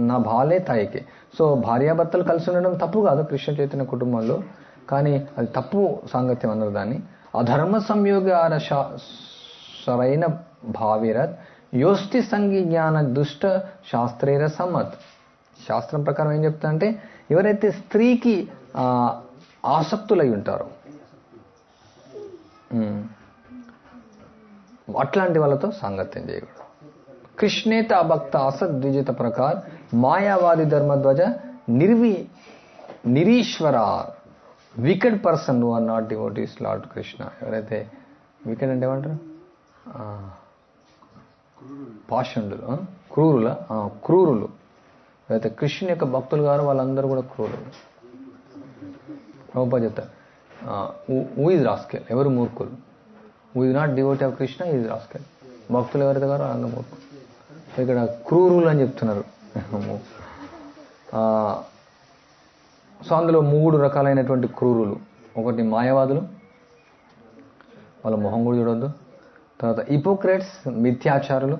నా భాలే తాయకే. సో భార్యాభర్తలు కలిసి ఉండడం తప్పు కాదు కృష్ణ చైతన్య కుటుంబంలో, కానీ అది తప్పు సాంగత్యం అన్నారు దాన్ని. అధర్మ సంయోగ సరైన భావిరత్ యోస్తి సంగి జ్ఞాన దుష్ట శాస్త్రేర సమ్మత్. శాస్త్రం ప్రకారం ఏం చెప్తా అంటే ఎవరైతే స్త్రీకి ఆసక్తులై ఉంటారో అట్లాంటి వాళ్ళతో సాంగత్యం చేయకూడదు. కృష్ణేత అభక్త అసద్విజిత ప్రకార్ మాయావాది ధర్మధ్వజ నిరీశ్వర wicked person who are not devotees Lord Krishna. ఎవరైతే వికెడ్ అంటే ఏమంటారు, పాషండులు, క్రూరులు ఎవరైతే కృష్ణుని యొక్క భక్తులు గారో వాళ్ళందరూ కూడా క్రూరులు. ప్రభుపాద చెప్తారు హూ ఈజ్ రాస్కెల్, ఎవరు మూర్ఖులు. Who is not devotee of Krishna is rascal. భక్తులు ఎవరైతే గారో వాళ్ళందరూ మూర్ఖులు. ఇక్కడ క్రూరులు అని చెప్తున్నారు. సో అందులో 3 రకాలైనటువంటి క్రూరులు. ఒకటి మాయావాదులు, వాళ్ళ మొహం కూడా చూడొద్దు. తర్వాత హిపోక్రేట్స్, మిథ్యాచారులు,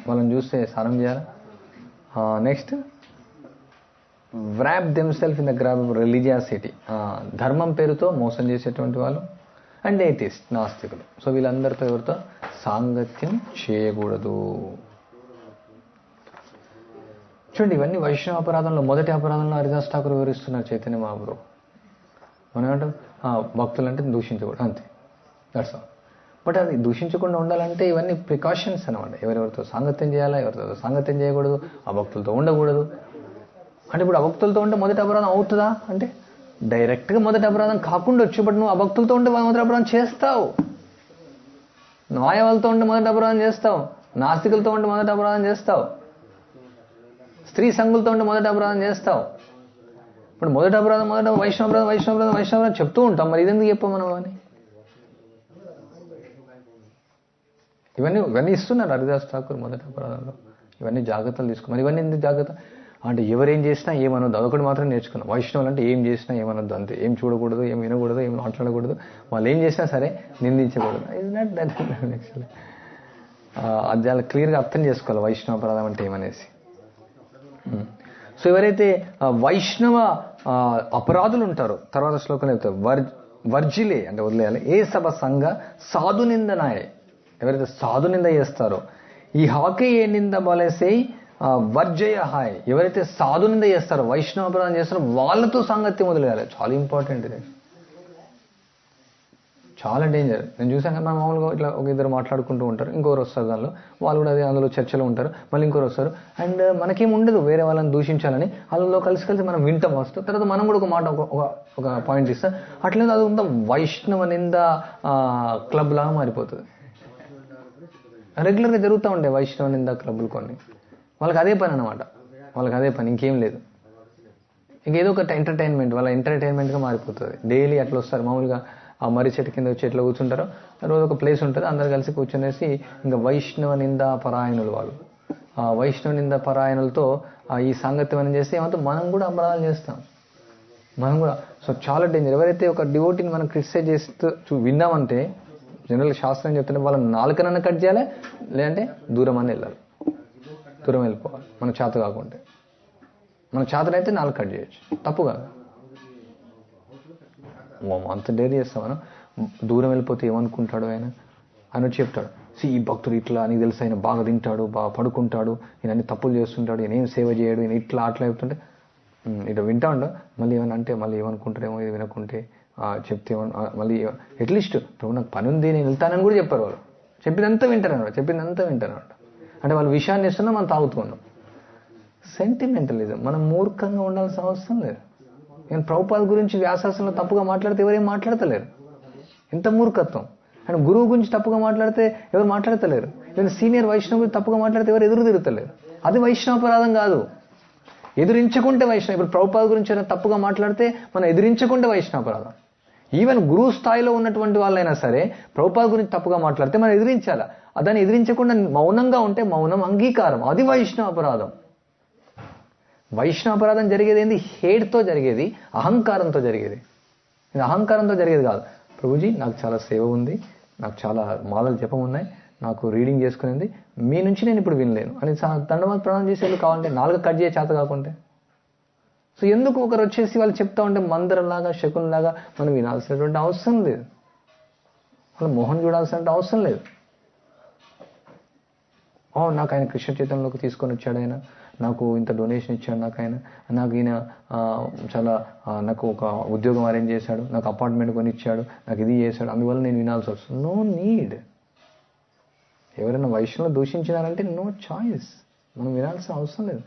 వాళ్ళని చూస్తే సారం చేయాలి. Next wrap themself in the grab of religiosity, ధర్మం పేరుతో మోసం చేసేటువంటి వాళ్ళు. అండ్ ఏథిస్ట్, నాస్తికులు. సో వీళ్ళందరితో ఎవరితో సాంగత్యం చేయకూడదు. చూడండి, ఇవన్నీ వైష్ణవ అపరాధంలో మొదటి అపరాధంలో హరిదాస్ ఠాకూర్ వివరిస్తున్నారు చైతన్య మహాప్రభు. మనం ఏమంటాం, భక్తులు అంటే దూషించకూడదు, అంతే, దట్స్ ఆల్. బట్ అది దూషించకుండా ఉండాలంటే ఇవన్నీ ప్రికాషన్స్ అనమాట. ఎవరెవరితో సాంగత్యం చేయాలా, ఎవరితో సాంగత్యం చేయకూడదు, ఆ భక్తులతో ఉండకూడదు. అంటే ఇప్పుడు అభక్తులతో ఉంటే మొదటి అపరాధం అవుతుందా అంటే డైరెక్ట్గా మొదటి అపరాధం కాకుండా వచ్చు. బట్ నువ్వు అభక్తులతో ఉంటే మొదటి అపరాధం చేస్తావు. మాయవాళ్ళతో ఉంటే మొదటి అపరాధం చేస్తావు. నాస్తికులతో ఉంటే మొదటి అపరాధం చేస్తావు. స్త్రీ సంఘులతో ఉంటే మొదటి అపరాధం చేస్తావు. ఇప్పుడు మొదటి అపరాధం వైష్ణవరాధం చెప్తూ ఉంటాం. మరి ఇదెందుకు చెప్పాం మనం అని? ఇవన్నీ ఇస్తున్నారు హరిదాస్ ఠాకూర్ మొదటి అపరాధంలో. ఇవన్నీ జాగ్రత్తలు తీసుకో. మరి ఇవన్నీ ఎందుకు జాగ్రత్త అంటే ఎవరేం చేసినా ఏమనొద్దు, అదొకటి మాత్రం నేర్చుకున్నాం. వైష్ణవులు అంటే ఏం చేసినా ఏమనొద్దు, అంతే. ఏం చూడకూడదు, ఏం వినకూడదు, ఏం మాట్లాడకూడదు, వాళ్ళు ఏం చేసినా సరే నిందించకూడదు. Is not that actually. అది చాలా క్లియర్గా అర్థం చేసుకోవాలి వైష్ణవ అపరాధం అంటే ఏమనేసి. సో ఎవరైతే వైష్ణవ అపరాధులు ఉంటారో తర్వాత శ్లోకంలో చెప్తారు వర్జిలే అంటే వదిలేయాలి. ఏ సభ సంఘ సాధు నిందనాయే, ఎవరైతే సాధు నింద చేస్తారో ఈ హాకే ఏ నింద బలేసే వర్జయ హాయ్, ఎవరైతే సాధు నింద చేస్తారో వైష్ణవ అపరాధం చేస్తారో వాళ్ళతో సాంగత్యం వదిలేయాలి. చాలా ఇంపార్టెంట్ ఇది, చాలా డేంజర్. నేను చూసాను కదా, మనం మామూలుగా ఇట్లా ఒక ఇద్దరు మాట్లాడుకుంటూ ఉంటారు, ఇంకొకరు వస్తారు, దానిలో వాళ్ళు కూడా అదే అందులో చర్చలో ఉంటారు, మళ్ళీ ఇంకొకరు వస్తారు. అండ్ మనకేం ఉండదు వేరే వాళ్ళని దూషించాలని, వాళ్ళలో కలిసి మనం వింటాం వస్తాం. తర్వాత మనం కూడా ఒక మాట ఒక పాయింట్ ఇస్తాం. అట్లనే అది ఉందా వైష్ణవ నింద క్లబ్ లాగా మారిపోతుంది. రెగ్యులర్గా జరుగుతూ ఉంటాయి వైష్ణవ నింద క్లబ్లు కొన్ని. వాళ్ళకి అదే పని అనమాట, వాళ్ళకి అదే పని, ఇంకేం లేదు. ఇంకేదో ఒక ఎంటర్టైన్మెంట్, వాళ్ళ ఎంటర్టైన్మెంట్గా మారిపోతుంది. డైలీ అట్లా వస్తారు. మామూలుగా ఆ మర్రి చెట్టు కింద వచ్చి ఎట్లా కూర్చుంటారో రోజు ఒక ప్లేస్ ఉంటుంది, అందరు కలిసి కూర్చునేసి ఇంకా వైష్ణవ నింద పరాయణులు వాళ్ళు. ఆ వైష్ణవ నింద పరాయణులతో ఈ సాంగత్యం అని చేస్తే ఏమంటే మనం కూడా అపరాధాలు చేస్తాం, మనం కూడా. సో చాలా డేంజర్. ఎవరైతే ఒక డివోటీని మనం క్రిటిసైజ్ చేస్తూ విన్నామంటే జనరల్ శాస్త్రం చెప్తుంటే వాళ్ళ నాలుకనన్నా కట్ చేయాలి, లేదంటే దూరం అని వెళ్ళాలి, దూరం వెళ్ళిపోవాలి. మన చేత కాకుంటే, మన చేతనైతే నాలుగు కట్ చేయొచ్చు, తప్పు కాదు. అంత డేరీ చేస్తాం మనం. దూరం వెళ్ళిపోతే ఏమనుకుంటాడు ఆయన అని వచ్చి చెప్తాడు, ఈ భక్తుడు ఇట్లా, నీకు తెలుసు ఆయన బాగా తింటాడు, బాగా పడుకుంటాడు, ఈయన అన్ని తప్పులు చేస్తుంటాడు, ఈయన ఏం సేవ చేయడు, ఈయన ఇట్లా అట్లా చెప్తుంటే ఇట్లా వింటా ఉండవు. మళ్ళీ ఏమన్నా అంటే మళ్ళీ ఏమనుకుంటారేమో, ఇది వినకుంటే చెప్తే మళ్ళీ అట్లీస్ట్ ప్రభు నాకు పని ఉంది నేను వెళ్తానని కూడా చెప్పారు వాళ్ళు. చెప్పిందంతా వింటారన్నమాట, చెప్పిందంతా వింటారన్నమాట. అంటే వాళ్ళు విషయాన్ని ఇస్తున్నా మనం తాగుతున్నాం. సెంటిమెంటలిజం. మనం మూర్ఖంగా ఉండాల్సిన అవసరం లేదు. నేను ప్రభుపాద గురించి వ్యాసాసంలో తప్పుగా మాట్లాడితే ఎవరేం మాట్లాడతలేరు. ఎంత మూర్ఖత్వం. అండ్ గురువు గురించి తప్పుగా మాట్లాడితే ఎవరు మాట్లాడతలేరు. నేను సీనియర్ వైష్ణవు గురించి తప్పుగా మాట్లాడితే ఎవరు ఎదురు తిరుగుతలేరు. అది వైష్ణవాపరాధం కాదు, ఎదురించకుంటే వైష్ణవ. ఇప్పుడు ప్రభుపాద గురించి ఏదైనా తప్పుగా మాట్లాడితే మనం ఎదిరించకుంటే వైష్ణవాపరాధం. ఈవెన్ గురువు స్థాయిలో ఉన్నటువంటి వాళ్ళైనా సరే ప్రభుపాద గురించి తప్పుగా మాట్లాడితే మనం ఎదిరించాలా. దాన్ని ఎదిరించకుండా మౌనంగా ఉంటే మౌనం అంగీకారం, అది వైష్ణవాపరాధం. వైష్ణవాపరాధం జరిగేది ఏంది? హేట్తో జరిగేది, అహంకారంతో జరిగేది. ఇది అహంకారంతో జరిగేది కాదు. ప్రభుజీ నాకు చాలా సేవ ఉంది, నాకు చాలా మాలలు జపం ఉన్నాయి, నాకు రీడింగ్ చేసుకునేది, మీ నుంచి నేను ఇప్పుడు వినలేను అని దండమని ప్రణామం చేసేది. కావాలంటే నాలుగు కట్ చేయ చేత కాకుంటే. సో ఎందుకు ఒకరు వచ్చేసి వాళ్ళు చెప్తా ఉంటే మందరంలాగా శకునిలాగా మనం వినాల్సినటువంటి అవసరం లేదు, వాళ్ళ మోహన్ చూడాల్సినటువంటి అవసరం లేదు. నాకు ఆయన కృష్ణ చైతన్యంలోకి తీసుకొని వచ్చాడు, ఆయన నాకు ఇంత డొనేషన్ ఇచ్చాడు, నాకు ఈయన చాలా నాకు ఒక ఉద్యోగం అరేంజ్ చేశాడు, నాకు అపార్ట్మెంట్ కొని ఇచ్చాడు, నాకు ఇది చేశాడు, అందువల్ల నేను వినాల్సి వస్తుంది. No need. ఎవరైనా వైష్ణవులు దూషించినారంటే నో చాయిస్, మనం వినాల్సిన అవసరం లేదు.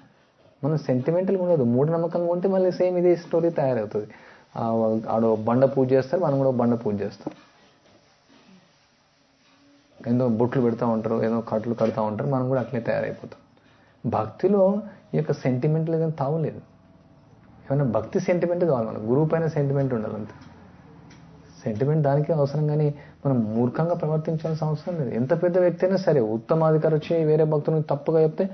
మనం సెంటిమెంటల్గా ఉండదు, మూఢనమ్మకంగా ఉంటే మళ్ళీ సేమ్ ఇదే స్టోరీ తయారవుతుంది. ఆడో బండ పూజ చేస్తారు, మనం కూడా బండ పూజ చేస్తాం. ఏదో బొట్లు పెడతా ఉంటారు, ఏదో కట్లు కడతా ఉంటారు, మనం కూడా అట్లే తయారైపోతాం. భక్తిలో ఈ యొక్క సెంటిమెంట్ లేదని తావులేదు. ఏమైనా భక్తి సెంటిమెంట్ కావాలి, మన గురువు పైన సెంటిమెంట్ ఉండాలంతే. సెంటిమెంట్ దానికి అవసరం, కానీ మనం మూర్ఖంగా ప్రవర్తించాల్సిన అవసరం లేదు. ఎంత పెద్ద వ్యక్తి అయినా సరే, ఉత్తమాధికారి వచ్చి వేరే భక్తుని తప్పుగా చెప్తే,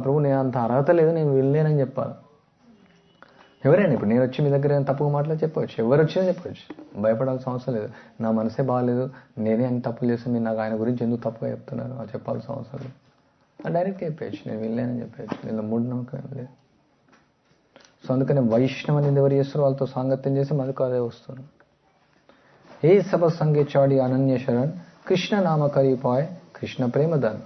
ప్రభు నేను అంత అర్హత లేదు, నేను వెళ్ళలేనని చెప్పాలి. ఎవరైనా ఇప్పుడు నేను వచ్చి మీ దగ్గర తప్పుగా మాట్లాడి చెప్పవచ్చు, ఎవరు వచ్చినా చెప్పవచ్చు, భయపడాల్సిన అవసరం లేదు. నా మనసే బాగాలేదు, నేనే అన్ని తప్పులు చేస్తాను, మీరు నాకు ఆయన గురించి ఎందుకు తప్పుగా చెప్తున్నారు అది చెప్పాల్సిన అవసరం లేదు. డైరెక్ట్గా చెప్పేయచ్చు, నేను వెళ్ళానని చెప్పేయచ్చు. నేను మూఢనమ్మకం ఏం లేదు. సో అందుకని వైష్ణవ నింద ఎవరు చేస్తారో వాళ్ళతో సాంగత్యం చేసి మనకు అదే వస్తారు. ఏ సభ సంగే చాడి అనన్య శరణ్ కృష్ణ నామ కరిపాయ్ కృష్ణ ప్రేమదాన్.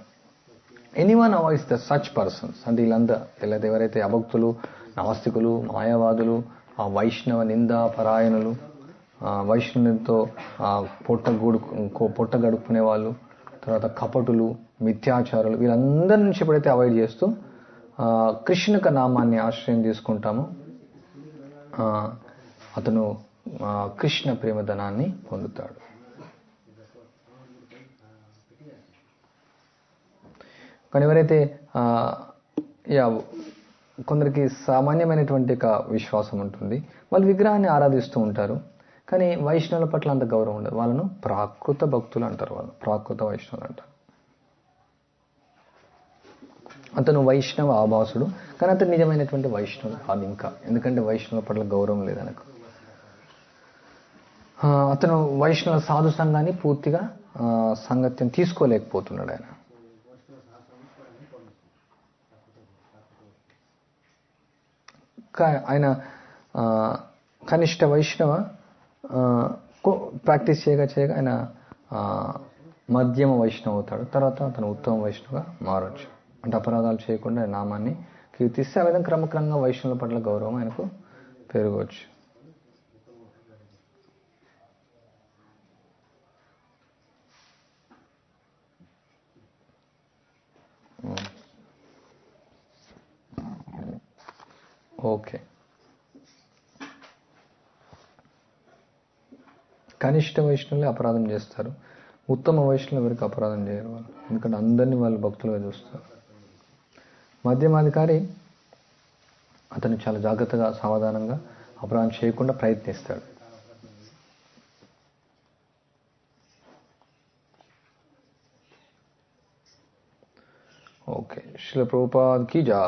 Anyone avoids the such persons అంటే వీళ్ళంతా ఎవరైతే అభక్తులు, నాస్తికులు, మాయావాదులు, ఆ వైష్ణవ నింద పరాయణులు, వైష్ణవునితో పొట్ట గడుపుకునే వాళ్ళు, తర్వాత కపటులు, మిథ్యాచారులు, వీళ్ళందరి నుంచి ఎప్పుడైతే అవాయిడ్ చేస్తూ కృష్ణుక నామాన్ని ఆశ్రయం తీసుకుంటామో అతను కృష్ణ ప్రేమధనాన్ని పొందుతాడు. కానీ ఎవరైతే కొందరికి సామాన్యమైనటువంటి ఒక విశ్వాసం ఉంటుంది, వాళ్ళు విగ్రహాన్ని ఆరాధిస్తూ ఉంటారు, కానీ వైష్ణవుల పట్ల అంత గౌరవం ఉండదు. వాళ్ళను ప్రాకృత భక్తులు అంటారు, వాళ్ళు ప్రాకృత వైష్ణవులు అంటారు. అతను వైష్ణవ ఆభాసుడు, కానీ అతను నిజమైనటువంటి వైష్ణవుడు కాదు ఇంకా. ఎందుకంటే వైష్ణవుల పట్ల గౌరవం లేదనకు. అతను వైష్ణవ సాధు సంఘాన్ని పూర్తిగా సంగత్యం తీసుకోలేకపోతున్నాడు ఆయన. ఆయన కనిష్ట వైష్ణవ ప్రాక్టీస్ చేయగా ఆయన మధ్యమ వైష్ణవ అవుతాడు. తర్వాత అతను ఉత్తమ వైష్ణవగా మారవచ్చు. అంటే అపరాధాలు చేయకుండా నామాన్ని కీర్తిస్తే ఆ విధంగా క్రమక్రమంగా వైష్ణవుల పట్ల గౌరవం ఆయనకు పెరగవచ్చు. ఓకే, కనిష్ట వైష్ణవులే అపరాధం చేస్తారు, ఉత్తమ వైష్ణవులు ఎవరికి అపరాధం చేయరు వాళ్ళు, ఎందుకంటే అందరినీ వాళ్ళు భక్తులుగా చూస్తారు. మధ్యమాధికారి అతను చాలా జాగ్రత్తగా సావధానంగా అపరాధం చేయకుండా ప్రయత్నిస్తాడు. ఓకే, శ్రీల ప్రభుపాద్ కీ జై.